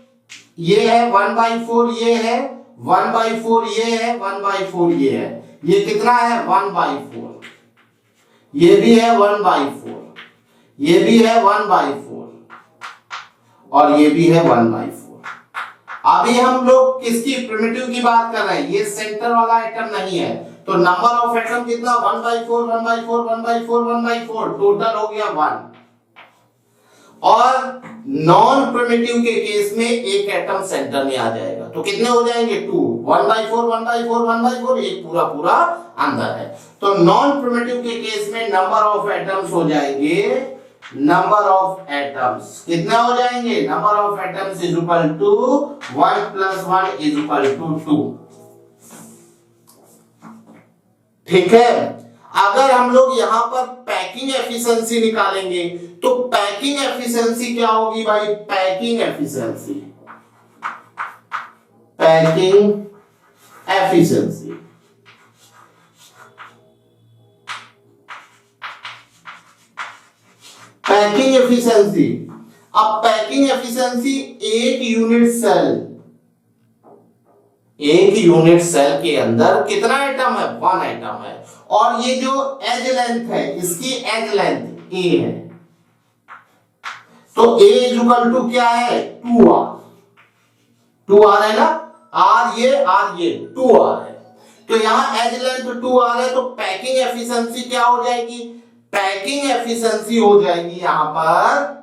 ये है, 1/4 ये है, 1/4 ये है, 1/4 ये है, ये कितना है 1/4, ये भी है 1/4, ये भी है 1/4 और ये भी है 1/4। अभी हम लोग किसकी, प्रिमिटिव की बात कर रहे हैं, ये सेंटर वाला एटम नहीं है, तो नंबर ऑफ एटम कितना, 1/4 1/4 1/4 1/4, टोटल हो गया 1। और नॉन प्रिमिटिव के केस में एक एटम सेंटर में आ जाएगा, तो कितने हो जाएंगे, 2, 1/4 1/4 1/4, एक पूरा पूरा अंदर है। तो नॉन प्रिमिटिव के केस में नंबर ऑफ एटम्स हो जाएंगे, नंबर ऑफ एटम्स कितना हो जाएंगे, number of atoms is equal to 1 + 1 is equal to 2, ठीक है। अगर हम लोग यहां पर पैकिंग एफिशिएंसी निकालेंगे तो पैकिंग एफिशिएंसी क्या होगी भाई, packing efficiency, packing efficiency, packing efficiency. अब पैकिंग एफिशिएंसी एक यूनिट सेल के अंदर कितना एटम है, 1 एटम है, और ये जो एज लेंथ है, इसकी एज लेंथ a है, तो a = क्या है, 2r, 2r है ना, r ये 2r है, तो यहां एज लेंथ 2r है, तो पैकिंग एफिशिएंसी क्या हो जाएगी, पैकिंग एफिशिएंसी हो जाएगी यहां पर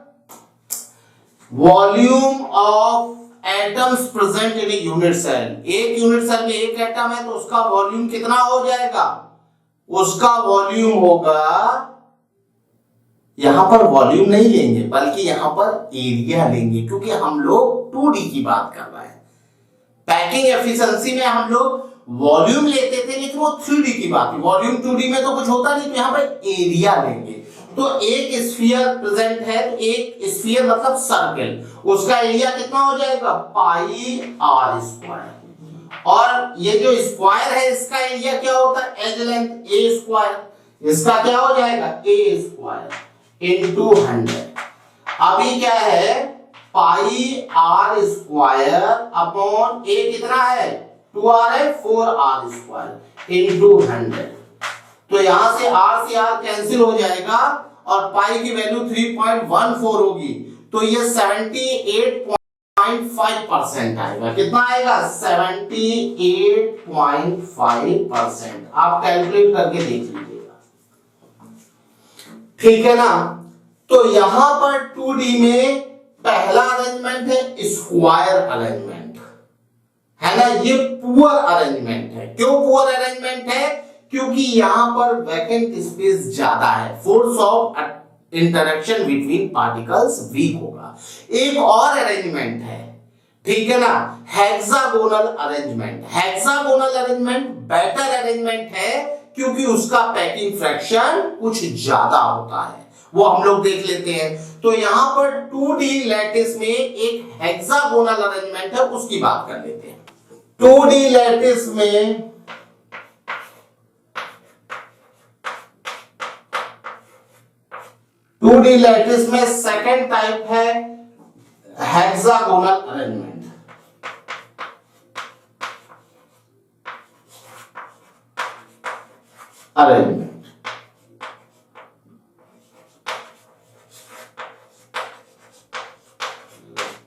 volume of atoms present in a unit cell. एक यूनिट सेल में एक एटम है तो उसका वॉल्यूम कितना हो जाएगा, उसका वॉल्यूम होगा, यहां पर वॉल्यूम नहीं लेंगे बल्कि यहां पर एरिया लेंगे, क्योंकि हम लोग 2D की बात कर रहे हैं। पैकिंग एफिशिएंसी में हम लोग वॉल्यूम लेते थे, लेकिन वो 3D की बात है, वॉल्यूम 2D में तो कुछ होता नहीं, तो यहां पर एरिया लेंगे। तो एक स्फीयर प्रेजेंट है, तो एक स्फीयर मतलब सर्कल, उसका एरिया कितना हो जाएगा, πr², और ये जो स्क्वायर है इसका एरिया क्या होता है, एज लेंथ a², इसका क्या हो जाएगा, a² × 100। अभी क्या है, πr² अपॉन a कितना है, 2r है, 4r² × 100। तो यहां से r कैंसिल हो जाएगा और पाई की वैल्यू 3.14 होगी, तो ये 78.5% आएगा, कितना आएगा, 78.5%। आप कैलकुलेट करके देख लीजिएगा, ठीक है ना। तो यहां पर 2D में पहला अरेंजमेंट है स्क्वायर अरेंजमेंट, है ना, ये पुअर अरेंजमेंट है। क्यों पुअर अरेंजमेंट है, क्योंकि यहां पर वैकेंट स्पेस ज्यादा है, force of interaction between particles weak होगा। एक और अरेंजमेंट है ठीक है ना। Hexagonal arrangement, hexagonal arrangement better arrangement है क्योंकि उसका पैकिंग फ्रैक्शन कुछ ज्यादा होता है, वो हम लोग देख लेते हैं। तो यहां पर 2D लैटिस में एक हेक्सागोनल अरेंजमेंट है, उसकी बात कर लेते हैं। 2D लैटिस में 2D लैटिस में सेकंड टाइप है हेक्सागोनल अरेंजमेंट।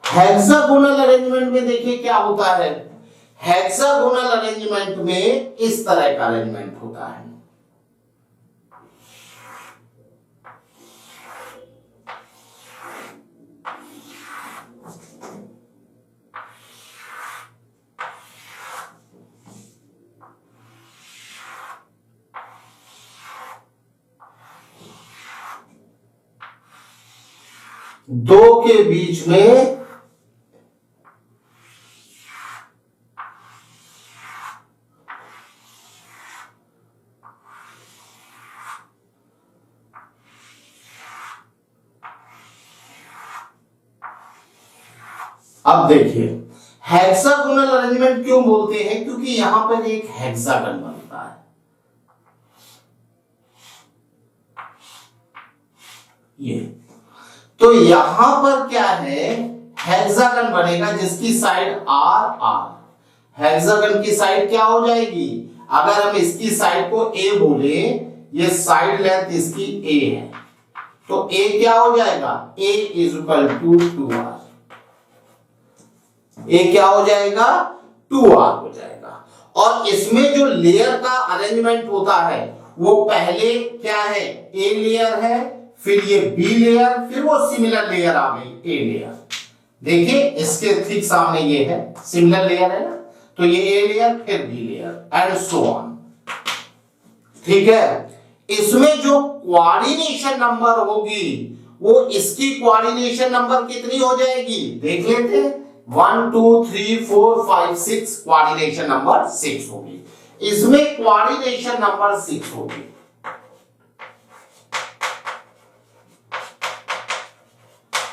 हेक्सागोनल अरेंजमेंट में देखिए क्या होता है। हेक्सागोनल अरेंजमेंट में इस तरह का अरेंजमेंट होता है। दो के बीच में अब देखिए हेक्सागोनल अरेंजमेंट क्यों बोलते हैं, क्योंकि यहां पर एक हेक्सागन बनता है। ये तो यहां पर क्या है, हेक्सागन बनेगा जिसकी साइड आर आर। हेक्सागन की साइड क्या हो जाएगी, अगर हम इसकी साइड को ए बोले, ये साइड लेंथ इसकी ए है, तो ए क्या हो जाएगा, ए इज इक्वल टू 2r। ए क्या हो जाएगा, 2r हो जाएगा। और इसमें जो लेयर का अरेंजमेंट होता है वो पहले क्या है, ए लेयर है, फिर ये बी लेयर, फिर वो सिमिलर लेयर आ गई ए लेयर। देखिए इसके ठीक सामने ये है सिमिलर लेयर है ना, तो ये ए लेयर फिर B layer and so on. ठीक है, इसमें जो कोऑर्डिनेशन नंबर होगी वो इसकी कोऑर्डिनेशन नंबर कितनी हो जाएगी, देख लेते हैं। 1 2 3 4 5 6 कोऑर्डिनेशन नंबर 6 होगी। इसमें कोऑर्डिनेशन नंबर 6 होगी।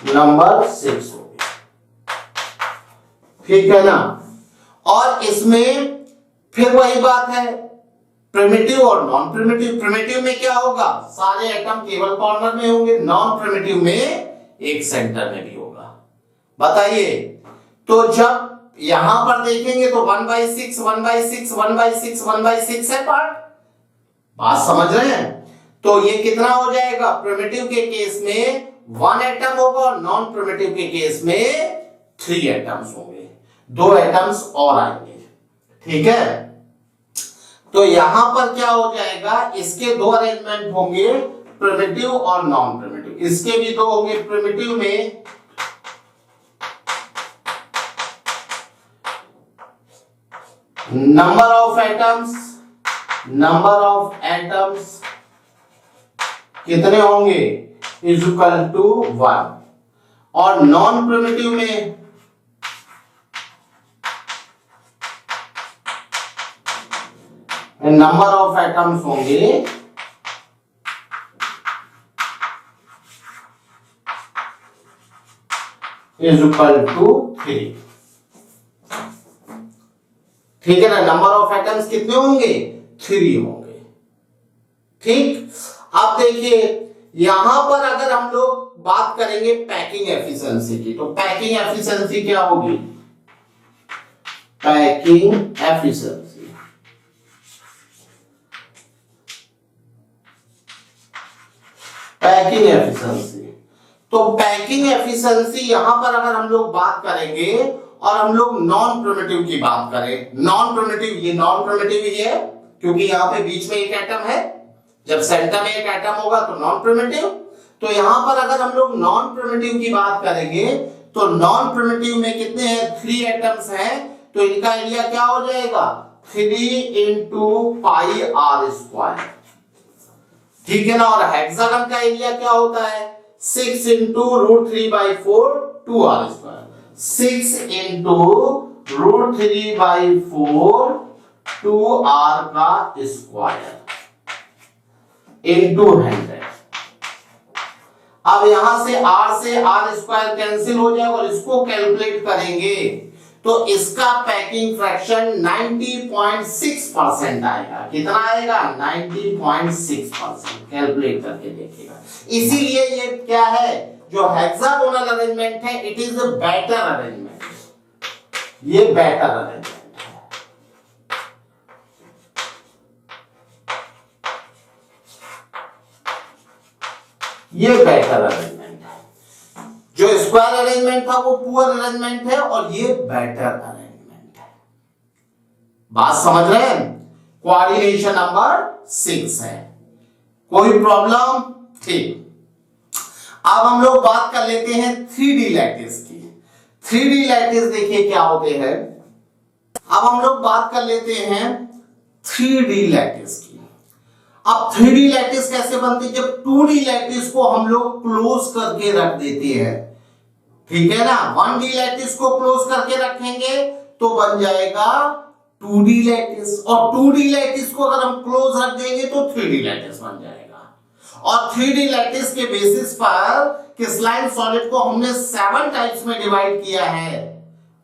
नंबर 6 होगी, ठीक है ना। और इसमें फिर वही बात है, प्रिमिटिव और नॉन प्रिमिटिव। प्रिमिटिव में क्या होगा, सारे एटम केवल कॉर्नर में होंगे, नॉन प्रिमिटिव में एक सेंटर में भी होगा। बताइए, तो जब यहां पर देखेंगे तो 1/6 1/6 1/6 1/6 है पार्ट, बात समझ रहे हैं। तो ये कितना हो जाएगा, प्रिमिटिव के केस में 1 एटम होगा और नॉन प्रिमिटिव के केस में 3 एटम्स होंगे, 2 एटम्स और आएंगे। ठीक है, तो यहां पर क्या हो जाएगा, इसके 2 अरेंजमेंट होंगे, प्रिमिटिव और नॉन प्रिमिटिव। इसके भी 2 होंगे, प्रिमिटिव में नंबर ऑफ एटम्स कितने होंगे, इज इक्वल टू 1। और नॉन प्रिमिटिव में नंबर ऑफ एटम्स होंगे इज इक्वल टू 3। ठीक है ना, नंबर ऑफ एटम्स कितने होंगे, 3 होंगे। ठीक, अब देखिए यहां पर अगर हम लोग बात करेंगे पैकिंग एफिशिएंसी की, तो पैकिंग एफिशिएंसी क्या होगी, पैकिंग एफिशिएंसी पैकिंग एफिशिएंसी तो पैकिंग एफिशिएंसी यहां पर अगर हम लोग बात करेंगे और हम लोग नॉन प्रिमिटिव की बात करें, नॉन प्रिमिटिव, ये नॉन प्रिमिटिव ही है क्योंकि यहां पे बीच में एक एटम है, जब सेंटर में एक एटम होगा तो नॉन प्रिमिटिव। तो यहां पर अगर हम लोग नॉन प्रिमिटिव की बात करेंगे तो नॉन प्रिमिटिव में कितने हैं, 3 एटम्स हैं, तो इनका एरिया क्या हो जाएगा, 3 into πr²। ठीक है ना। और हेक्सागन का एरिया क्या होता है, 6 into √3/4 2r²। 6 इंटू √3/4 2r का स्क्वायर इंटू 100। अब यहां से r स्क्वायर कैंसिल हो जाएगा और इसको कैलकुलेट करेंगे तो इसका पैकिंग फ्रैक्शन 90.6% आएगा। कितना आएगा? 90.6%। कैलकुलेट करके देखिएगा। इसीलिए ये क्या है, जो हेक्सागोनल अरेंजमेंट है, it is a better arrangement. ये बेटर अरेंजमेंट है। ये बेटर अरेंजमेंट है। जो स्क्वायर अरेंजमेंट था वो पुअर अरेंजमेंट है और ये बेटर अरेंजमेंट है। बात समझ रहे हैं? कोऑर्डिनेशन नंबर 6 है। कोई प्रॉब्लम? ठीक। अब हम लोग बात कर लेते हैं 3D लैटिस की। 3D लैटिस देखिए क्या होते हैं। अब हम लोग बात कर लेते हैं 3D लैटिस की। अब 3D लैटिस कैसे बनती है? जब 2D लैटिस को हम लोग क्लोज करके रख देते हैं, ठीक है ना। 1D लैटिस को क्लोज करके रखेंगे तो बन जाएगा 2D लैटिस, और 2D लैटिस को अगर हम क्लोज रख देंगे तो 3D लैटिस बन जाएगा। और 3D लैटिस के बेसिस पर क्रिस्टलाइन सॉलिड को हमने 7 टाइप्स में डिवाइड किया है।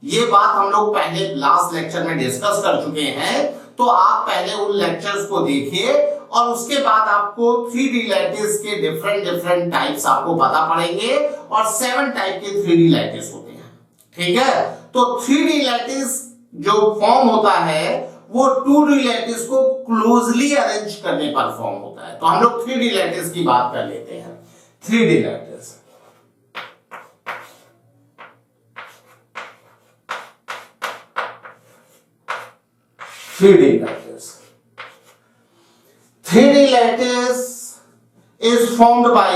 ये बात हम लोग पहले लास्ट लेक्चर में डिस्कस कर चुके हैं, तो आप पहले उन लेक्चर्स को देखिए और उसके बाद आपको 3D लैटिस के डिफरेंट टाइप्स आपको पता पड़ेंगे और 7 टाइप के 3D लैटिस होते हैं। ठीक है, तो 3D लैटिस जो फॉर्म होता है वो 2D लैटिस को क्लोजली अरेंज करने पर फॉर्म होता है। तो हम लोग 3D लैटिस की बात कर लेते हैं। 3D lattice, Three D lattice is formed by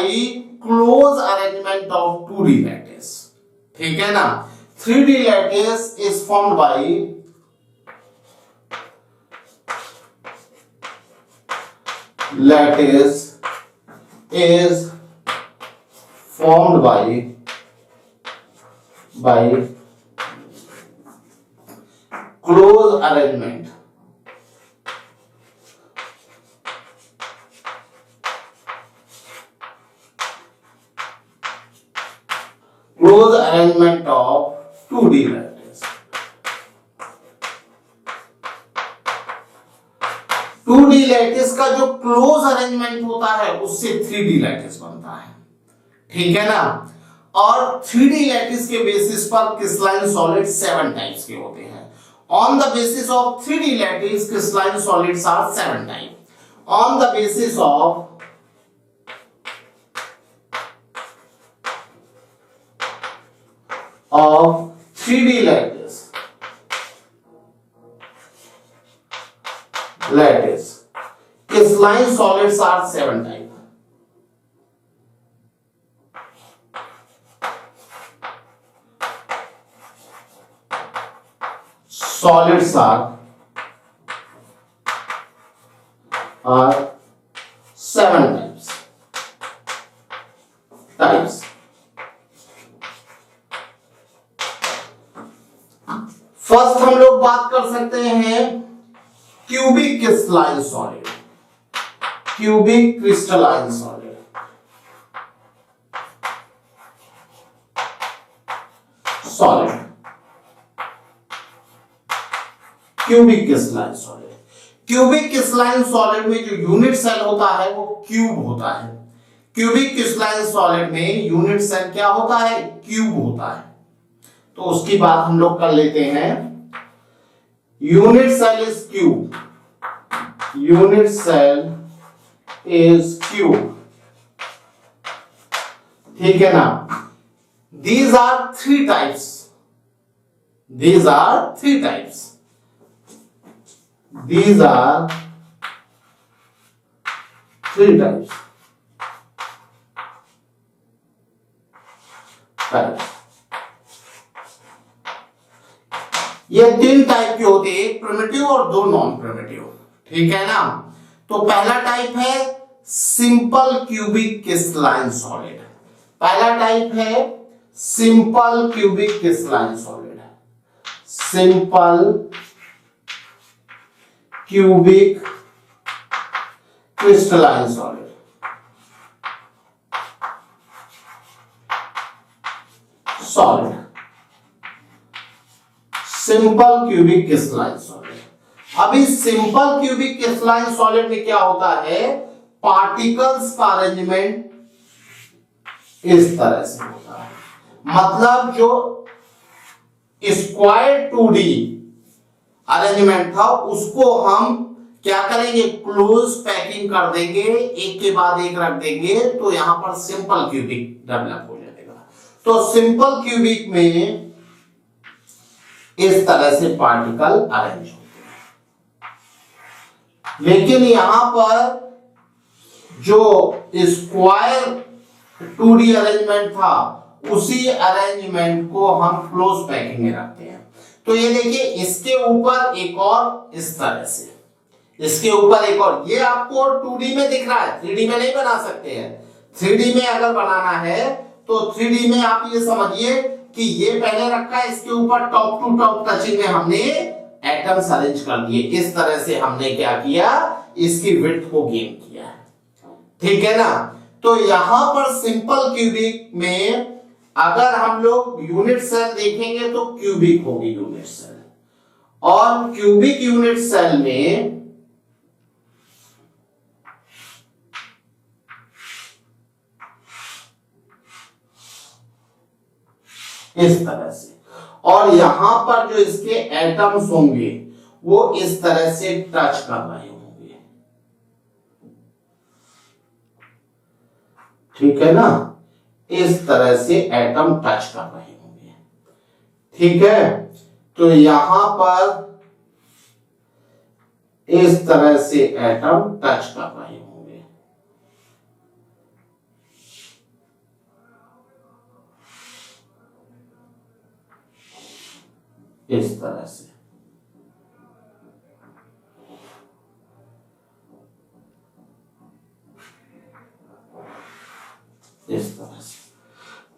close arrangement of 2D lattice. ठीक है ना। 3D lattice is formed by close arrangement of 2D lattice. 2D lattice का जो क्लोज अरेंजमेंट होता है उससे 3D लैटिस बनता है। ठीक है ना। और 3D लैटिस के बेसिस पर क्रिस्टलाइन सॉलिड 7 टाइप्स के होते हैं। On the basis of 3D lattice, crystalline solids are 7 types. On the basis of 3D lattice, crystalline solids are 7 types. Solids are 7 types. First हम लोग बात कर सकते हैं cubic crystalline solid. Cubic crystalline solid, cubic crystalline solid. Cubic crystalline solid में जो unit cell होता है वो क्यूब होता है। क्यूबिक क्रिस्टलाइन सॉलिड में यूनिट सेल क्या होता है? क्यूब होता है। तो उसकी बात हम लोग कर लेते हैं। Unit cell is cube, unit cell is cube. ठीक है ना। These are 3 types. These are 3 types. These are 3 types. ये 3 टाइप के होते हैं, एक प्रिमिटिव और 2 नॉन प्रिमिटिव। ठीक है ना। तो पहला टाइप है सिंपल क्यूबिक क्रिस्टलाइन सॉलिड। पहला टाइप है simple cubic crystalline solid, simple cubic crystalline solid, solid, simple cubic crystalline solid. अभी सिंपल क्यूबिक क्रिस्टलाइन सॉलिड में क्या होता है, पार्टिकल्स का अरेंजमेंट इस तरह से होता है, मतलब जो स्क्वायर 2D अरेंजमेंट था उसको हम क्या करेंगे, क्लोज पैकिंग कर देंगे, एक के बाद एक रख देंगे, तो यहां पर सिंपल क्यूबिक डेवलप हो जाएगा। तो सिंपल क्यूबिक में इस तरह से पार्टिकल अरेंज होते हैं, लेकिन यहां पर जो स्क्वायर 2D अरेंजमेंट था उसी अरेंजमेंट को हम क्लोज पैकिंग में रखते हैं। तो ये देखिए, इसके ऊपर एक और इस तरह से, इसके ऊपर एक और, ये आपको 2D में दिख रहा है, 3D में नहीं बना सकते हैं। 3D में अगर बनाना है तो 3D में आप ये समझिए कि ये पहले रखा है, इसके ऊपर टॉप टू टॉप टचिंग में हमने एटम्स अरेंज कर दिए, इस तरह से हमने क्या किया, इसकी विड्थ को गेन किया, ठीक है ना। तो यहां पर सिंपल क्यूबिक में अगर हम लोग यूनिट सेल देखेंगे तो क्यूबिक होगी यूनिट सेल, और क्यूबिक यूनिट सेल में इस तरह से, और यहां पर जो इसके एटम्स होंगे वो इस तरह से टच कर रहे होंगे, ठीक है ना, इस तरह से एटम टच कर रहे होंगे, ठीक है। तो यहां पर इस तरह से एटम टच कर रहे होंगे, इस तरह से, इस तरह से।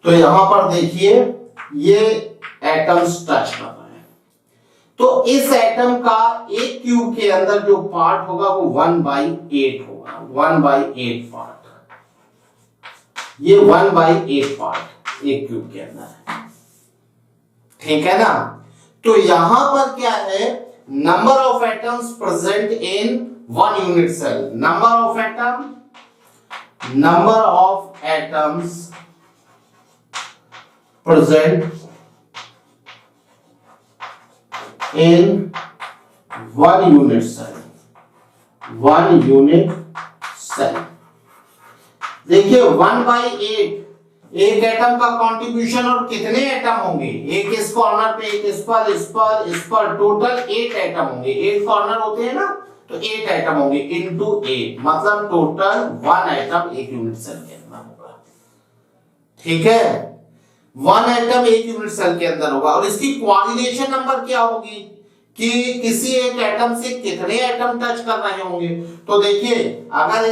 तो यहां पर देखिए ये एटम्स टच कर रहे हैं, तो इस एटम का एक क्यूब के अंदर जो पार्ट होगा वो 1/8 होगा, 1/8 पार्ट, ये 1/8 पार्ट एक क्यूब के अंदर है, ठीक है ना। तो यहां पर क्या है, number of atoms present in one unit cell, number of atom, number of atoms present in one unit cell, one unit cell। देखिए 1/8 एक एटम का कंट्रीब्यूशन, और कितने एटम होंगे, एक इस कॉर्नर पे, एक इस पर, इस पर, इस पर, टोटल 8 एटम होंगे, 8 कॉर्नर होते हैं ना, तो 8 एटम होंगे इनटू 8, मतलब टोटल 1 एटम एक यूनिट सेल के अंदर होगा, ठीक है, 1 एटम एक यूनिट सेल के अंदर होगा। और इसकी कोऑर्डिनेशन नंबर क्या होगी कि किसी एक एटम से कितने एटम टच कर रहे होंगे। तो देखिए अगर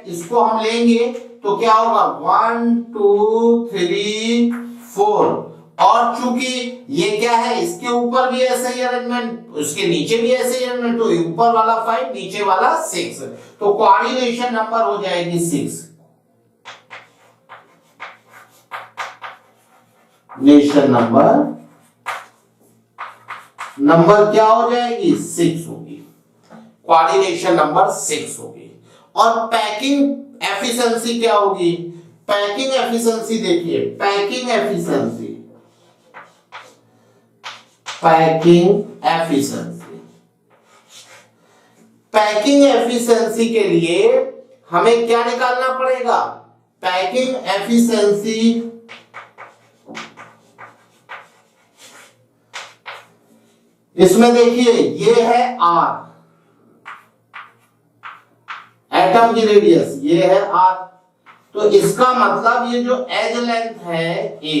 इसको हम लेंगे तो क्या होगा, 1 2 3 4, और चूंकि ये क्या है, इसके ऊपर भी ऐसे ही अरेंजमेंट, उसके नीचे भी ऐसे ही अरेंजमेंट, तो ऊपर वाला 5 नीचे वाला 6, तो कोऑर्डिनेशन नंबर हो जाएगी 6, नेशन नंबर क्या हो जाएगी, 6 होगी, कोऑर्डिनेशन नंबर 6 होगी। और पैकिंग एफिशिएंसी क्या होगी, पैकिंग एफिशिएंसी देखिए, packing efficiency, packing efficiency, packing efficiency के लिए हमें क्या निकालना पड़ेगा, पैकिंग एफिशिएंसी इसमें देखिए ये है R, एटम की रेडियस ये है R, तो इसका मतलब ये जो एज लेंथ है A,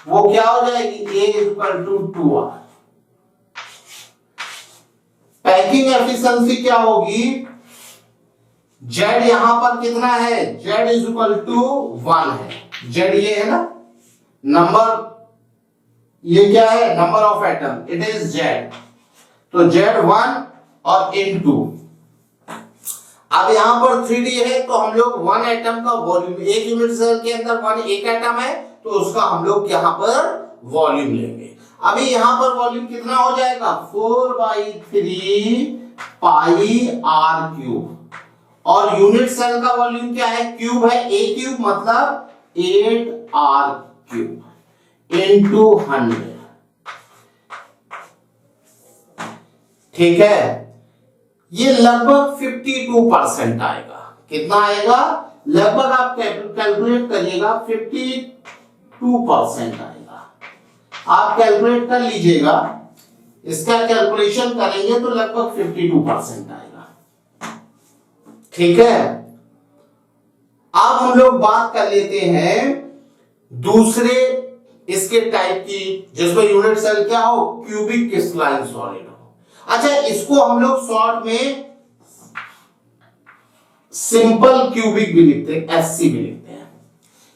वो क्या हो जाएगी, A equal to 2R। Packing efficiency क्या होगी, Z यहां पर कितना है, Z इज इक्वल टू 1 है, Z ये है ना, नंबर, ये क्या है, number of atom, it is Z. तो Z1 और N2। अब यहां पर 3D है तो हम लोग 1 एटम का वॉल्यूम, एक यूनिट सेल के अंदर एक एटम है तो उसका हम लोग यहां पर वॉल्यूम लेंगे। अभी यहां पर वॉल्यूम कितना हो जाएगा, 4/3 पाई r क्यूब। और यूनिट सेल का वॉल्यूम क्या है, क्यूब है, a क्यूब मतलब 8r क्यूब इनटू 100। ठीक है, ये लगभग 52% आएगा। कितना आएगा, लगभग आप कैलकुलेट करिएगा 52% आएगा। आप कैलकुलेट कर लीजिएगा, इसका कैलकुलेशन करेंगे तो लगभग 52% आएगा। ठीक है, अब हम लोग बात कर लेते हैं दूसरे इसके टाइप की, जिसमें यूनिट सेल क्या हो, क्यूबिक क्रिस्टलाइन सॉलिड हो। अच्छा, इसको हम लोग शॉर्ट में सिंपल क्यूबिक भी लिखते हैं, एससी भी लिखते हैं।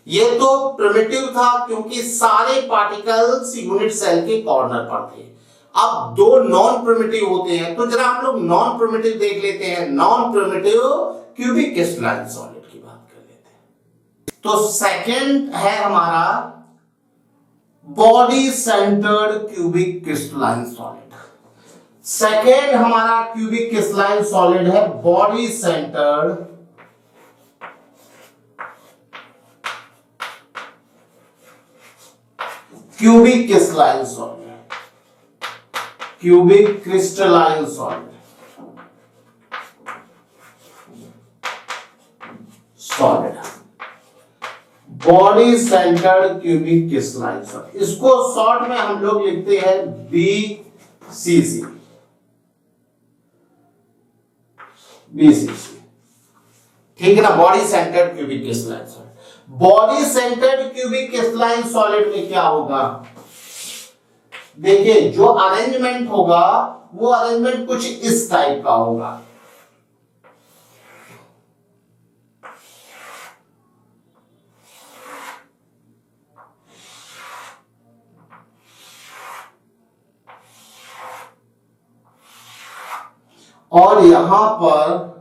ये तो प्रिमिटिव था क्योंकि सारे पार्टिकल्स यूनिट सेल के कॉर्नर पर थे। अब दो नॉन प्रिमिटिव होते हैं, तो जरा हम लोग नॉन प्रिमिटिव देख लेते हैं। Non primitive cubic crystalline solid की बात कर लेते हैं। तो सेकंड है हमारा body centred cubic crystalline solid. Second हमारा क्यूबिक क्रिस्टलाइन सॉलिड है body centred cubic crystalline solid. Cubic crystalline solid body centred cubic crystalline solid, इसको शॉर्ट में हम लोग लिखते हैं BCC। ठीक है ना, body centred cubic crystalline solid. Body centred cubic crystalline solid में क्या होगा, देखिए जो अरेंजमेंट होगा वो अरेंजमेंट कुछ इस टाइप का होगा। और यहां पर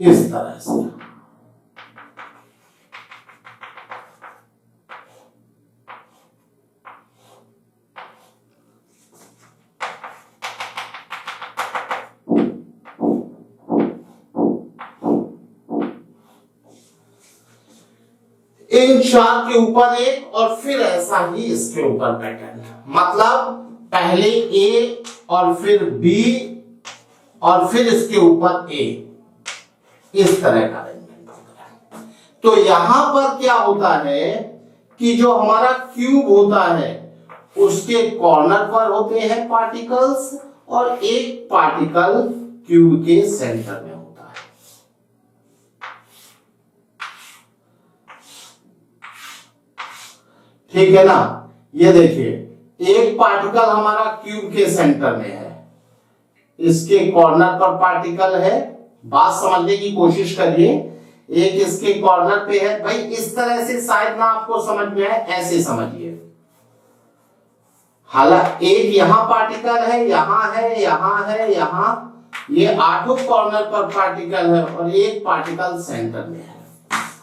इस तरह से इन चार के ऊपर एक और फिर ऐसा ही इसके ऊपर पैटर्न, मतलब पहले ए और फिर बी और फिर इसके ऊपर ए, इस तरह का अरेंजमेंट होता है। तो यहां पर क्या होता है कि जो हमारा क्यूब होता है उसके कॉर्नर पर होते हैं पार्टिकल्स और एक पार्टिकल क्यूब के सेंटर में होता है। ठीक है ना, ये देखिए एक पार्टिकल हमारा क्यूब के सेंटर में है, इसके कॉर्नर पर पार्टिकल है, बात समझने की कोशिश करिए। एक इसके कॉर्नर पे है, भाई इस तरह से शायद ना आपको समझ में आए, ऐसे समझिए। हालांकि एक यहां पार्टिकल है, यहां है, यहां है, यहां, ये आठों कॉर्नर पर पार्टिकल है और एक पार्टिकल सेंटर में है।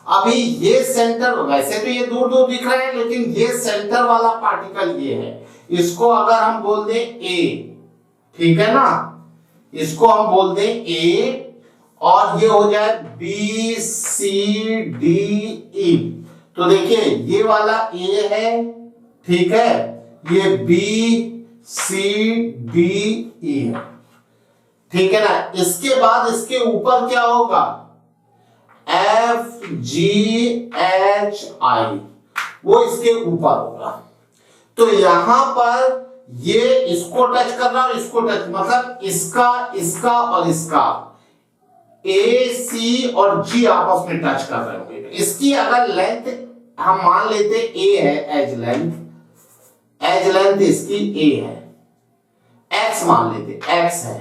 अभी ये सेंटर, वैसे तो ये दूर दूर दिख रहे हैं लेकिन ये सेंटर वाला पार्टिकल ये है, इसको अगर हम बोल दें ए, ठीक है ना, इसको हम बोल दें ए और ये हो जाए बी सी डी ई। तो देखिए ये वाला ए है, ठीक है, ये बी सी डी ई है, ठीक है ना। इसके बाद इसके ऊपर क्या होगा, एफ जी एच आई, वो इसके ऊपर होगा। तो यहां पर ये इसको टच कर रहा है और इसको टच, मतलब इसका, इसका और इसका, ए सी और जी आपस में टच कर रहे होंगे। इसकी अगर लेंथ हम मान लेते ए है, एज लेंथ इसकी ए है, एक्स मान लेते एक्स है,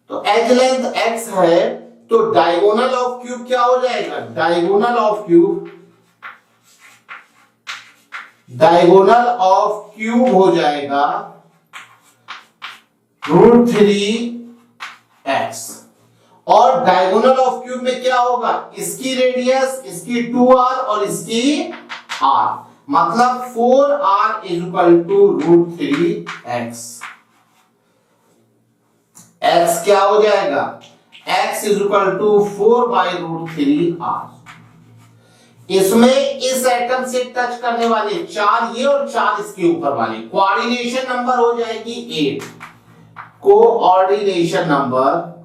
तो एज लेंथ x है, तो डायगोनल ऑफ क्यूब क्या हो जाएगा, डायगोनल ऑफ क्यूब हो जाएगा √3x। और डायगोनल ऑफ क्यूब में क्या होगा, इसकी रेडियस, इसकी 2r और इसकी r, मतलब 4r = √3x। x क्या हो जाएगा, x = 4/√3r। इसमें इस एटम से टच करने वाले 4 ये और 4 इसके ऊपर वाले, कोऑर्डिनेशन नंबर हो जाएगी 8। कोऑर्डिनेशन नंबर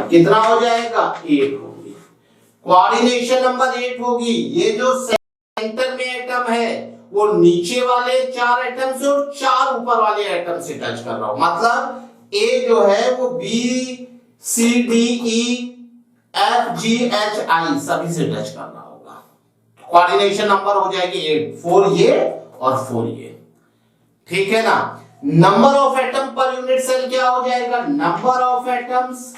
कितना हो जाएगा, 8 होगी। कोऑर्डिनेशन नंबर 8 होगी। ये जो सेंटर में एटम है वो नीचे वाले 4 एटम से और 4 ऊपर वाले एटम से टच कर रहा हो, मतलब ए जो है वो B C D E F G H I सभी से टच कर रहा होगा। कोऑर्डिनेशन नंबर हो जाएगी 8, 4 ये और 4 ये, ठीक है ना। Number of atom per unit cell क्या हो जाएगा, number of atoms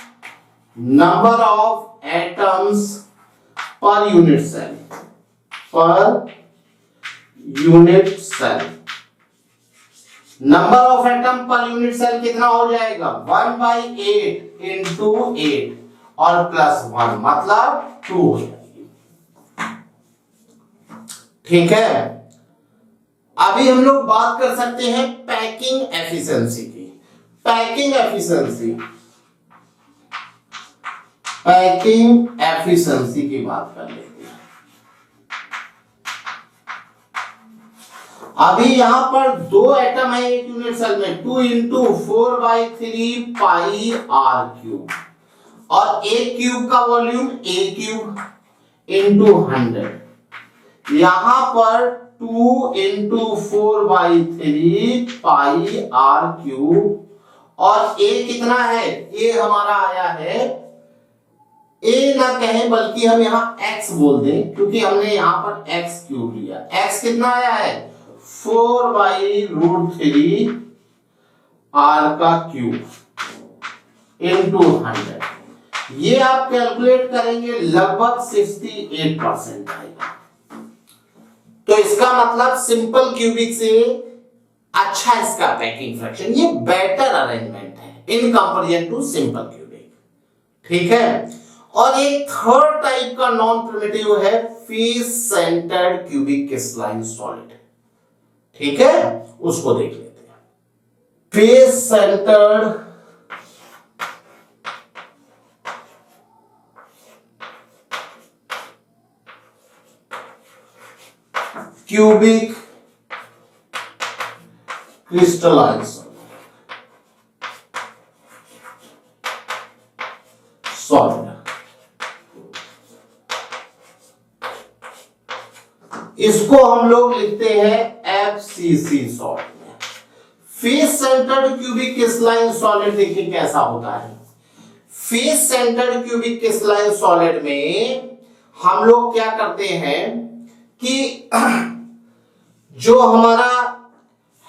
per unit cell, number of atom per unit cell कितना हो जाएगा, 1/8 × 8 और +1 मतलब 2 हो जाएगी, ठीक है। अभी हम लोग बात कर सकते हैं पैकिंग एफिशिएंसी की। पैकिंग एफिशिएंसी की बात कर लेते हैं। अभी यहां पर 2 एटम है एक यूनिट सेल में, 2 × 4/3πr³ और एक क्यूब का वॉल्यूम a³ × 100। यहां पर 2 × 4/3πr³ और a कितना है, a हमारा आया है, a ना कहें बल्कि हम यहां x बोल दें क्योंकि हमने यहां पर x³ लिया। x कितना आया है, 4/√3r³ × 100। ये आप कैलकुलेट करेंगे लगभग 68% आएगा। तो इसका मतलब सिंपल क्यूबिक से अच्छा इसका पैकिंग फ्रैक्शन, ये बेटर अरेंजमेंट है in comparison to simple cubic, ठीक है। और एक थर्ड टाइप का नॉन प्रिमिटिव है face centred cubic crystalline solid, ठीक है, उसको देख लेते हैं। Face centred cubic crystalline solid, इसको हम लोग लिखते हैं FCC solid. Face centred cubic crystalline solid देखिए कैसा होता है। Face centred cubic crystalline solid में हम लोग क्या करते हैं कि जो हमारा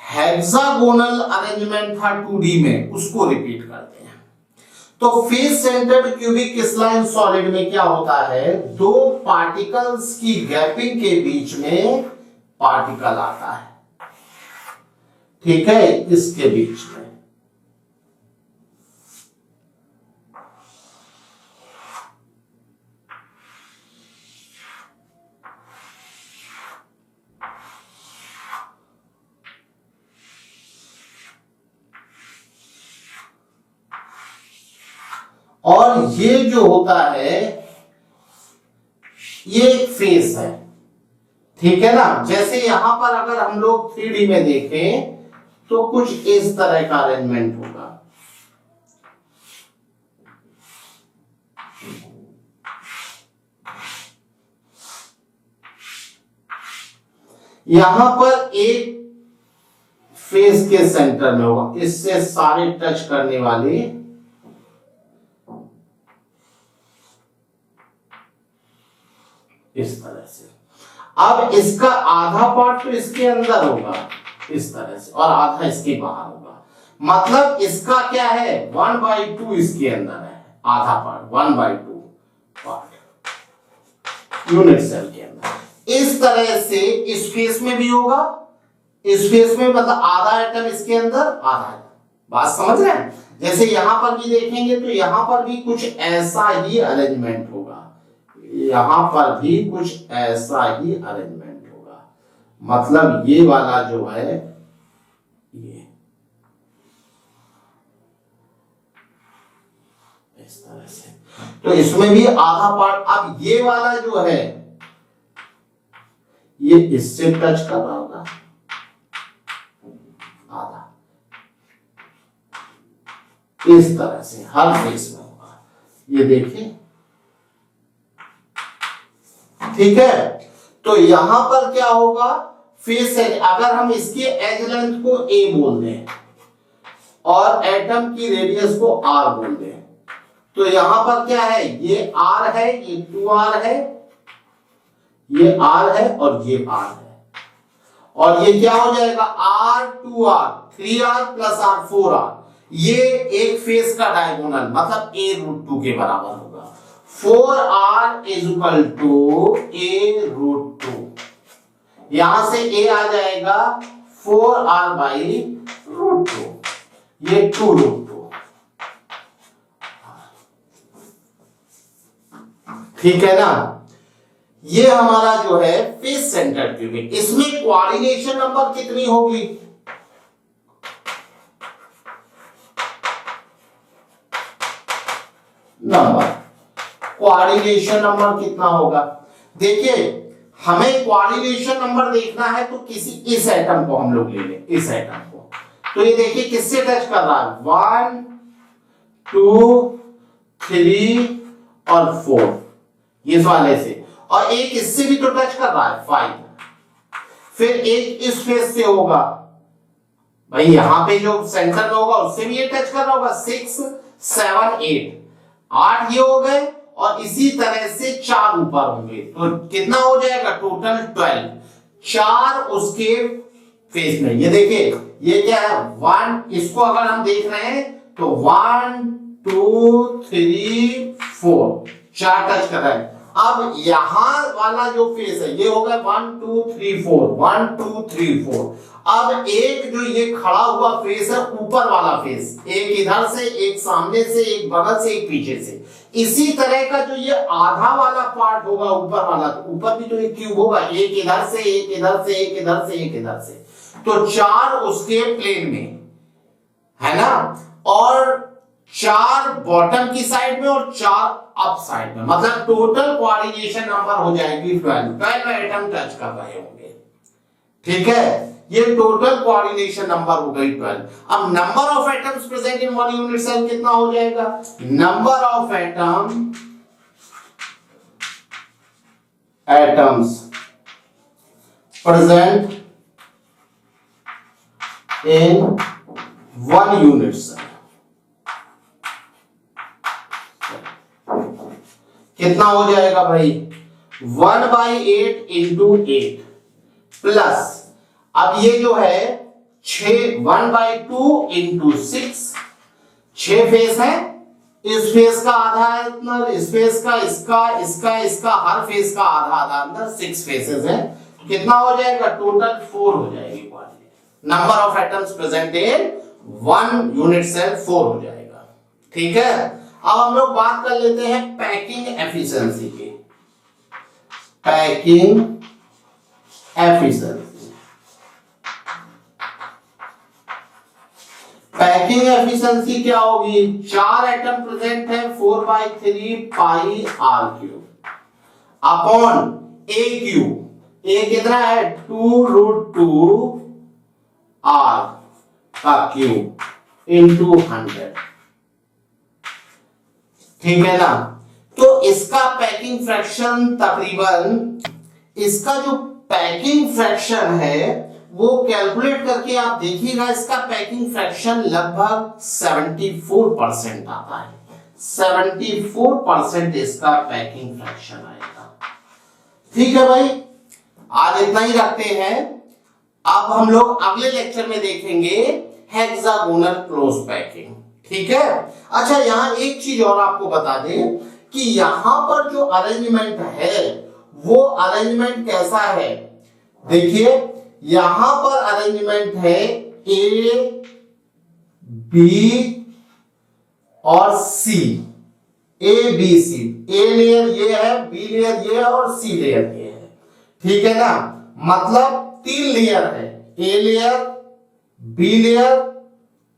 हेक्सागोनल अरेंजमेंट था 2D में उसको रिपीट करते हैं। तो face centred cubic crystalline solid में क्या होता है, 2 पार्टिकल्स की गैपिंग के बीच में पार्टिकल आता है, ठीक है, इसके बीच में। और ये जो होता है ये एक फेस है, ठीक है ना। जैसे यहां पर अगर हम लोग 3D में देखें तो कुछ इस तरह का अरेंजमेंट होगा। यहां पर एक फेस के सेंटर में होगा, इससे सारे टच करने वाले इस तरह से। अब इसका आधा पार्ट तो इसके अंदर होगा इस तरह से, और आधा इसके बाहर होगा। मतलब इसका क्या है, 1/2 इसके अंदर है, आधा पार्ट 1/2 पार्ट यूनिट सेल के अंदर। इस तरह से इस फेस में भी होगा, इस फेस में मतलब आधा एटम इसके अंदर, आधा एटम। बात समझ रहे हैं? जैसे यहां पर भी देखेंगे तो यहां पर भी कुछ ऐसा ही अरेंजमेंट होगा, यहां पर भी कुछ ऐसा ही अरेंजमेंट होगा। मतलब ये वाला जो है ये इस तरह से, तो इसमें भी आधा पार्ट। अब ये वाला जो है ये इससे टच कर रहा होगा आधा, इस तरह से हर फेस में होगा, ये देखिए, ठीक है। तो यहां पर क्या होगा, फेस एज, अगर हम इसकी एज लेंथ को a बोल दें और एटम की रेडियस को r बोल दें, तो यहां पर क्या है, ये r है, ये 2r है, ये r है और ये r है, और ये क्या हो जाएगा, r 2r 3r plus r 4r, ये एक फेस का डायगोनल मतलब a√2 के बराबर होगा। 4r is equal to a√2, यहां से a आ जाएगा 4r बाई √2, ये 2√2, ठीक है ना। ये हमारा जो है फेस सेंटर क्यूबिक। इसमें कोऑर्डिनेशन नंबर कितनी होगी, कोऑर्डिनेशन नंबर कितना होगा, देखिए हमें कोऑर्डिनेशन नंबर देखना है तो किसी इस एटम को हम लोग ले लें, इस एटम को, तो ये देखिए किससे टच कर रहा है, 1 2 3 और 4, इस वाले से, और एक इससे भी तो टच कर रहा है 5, फिर एक इस फेस से होगा, भाई यहां पे जो सेंटर में होगा उससे भी ये टच कर रहा होगा, 6 7 8 ये हो गए, और इसी तरह से 4 ऊपर होंगे, तो कितना हो जाएगा टोटल 12, 4 उसके फेस में। ये देखिए ये क्या है 1, इसको अगर हम देख रहे हैं तो 1 2 3 4, 4 टच कर रहा है। अब यहां वाला जो फेस है ये होगा 1 2 3 4, 1 2 3 4। अब एक जो ये खड़ा हुआ फेस है ऊपर वाला फेस, एक इधर से, एक सामने से, एक बगल से, एक पीछे से, इसी तरह का जो ये आधा वाला पार्ट होगा ऊपर वाला, तो ऊपर भी तो एक क्यूब होगा, एक इधर से, एक इधर से, एक इधर से, एक इधर से, तो 4 उसके प्लेन में है ना, और 4 बॉटम की साइड में और 4 अप साइड में, मतलब टोटल कोऑर्डिनेशन नंबर हो जाएगी 12 एटम टच कर रहे होंगे, ठीक है। ये टोटल कोऑर्डिनेशन नंबर हो गई 12। अब number of atoms present in one unit cell कितना हो जाएगा, number of atoms present in one unit cell कितना हो जाएगा भाई, 1/8 इंटू 8 प्लस, अब ये जो है 1/2 इंटू 6, 6 फेस है, इस फेस का आधा है इतना, इस फेस का, इसका हर फेस का आधा आधा, अंदर 6 फेसेस है, तो कितना हो जाएगा टोटल 4 हो जाएगी। Number of atoms present in one unit cell 4 हो जाएगा, ठीक है। अब हम लोग बात कर लेते हैं पैकिंग एफिशिएंसी की, पैकिंग एफिशिएंसी। पैकिंग एफिशिएंसी क्या होगी, 4 एटम प्रेजेंट है, 4/3 पाई r³ अपॉन a³ a कितना है 2√2 r का क्यूब इंटू 100, ठीक है ना। तो इसका पैकिंग फ्रैक्शन तकरीबन, इसका जो पैकिंग फ्रैक्शन है वो कैलकुलेट करके आप देखिएगा, इसका पैकिंग फ्रैक्शन लगभग 74% आता है, 74% इसका पैकिंग फ्रैक्शन आएगा, ठीक है भाई। आज इतना ही रखते हैं, अब हम लोग अगले लेक्चर में देखेंगे हेक्सागोनल क्लोज पैकिंग, ठीक है। अच्छा, यहां एक चीज और आपको बता दें कि यहां पर जो अरेंजमेंट है वो अरेंजमेंट कैसा है। देखिए यहां पर अरेंजमेंट है ए बी और सी, A B C, a layer ये है, बी लेयर ये है और सी लेयर ये है, ठीक है ना। मतलब 3 लेयर है, ए लेयर, बी लेयर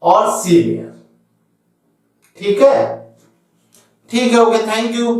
और सी लेयर, ठीक है। ठीक है, ओके, थैंक यू।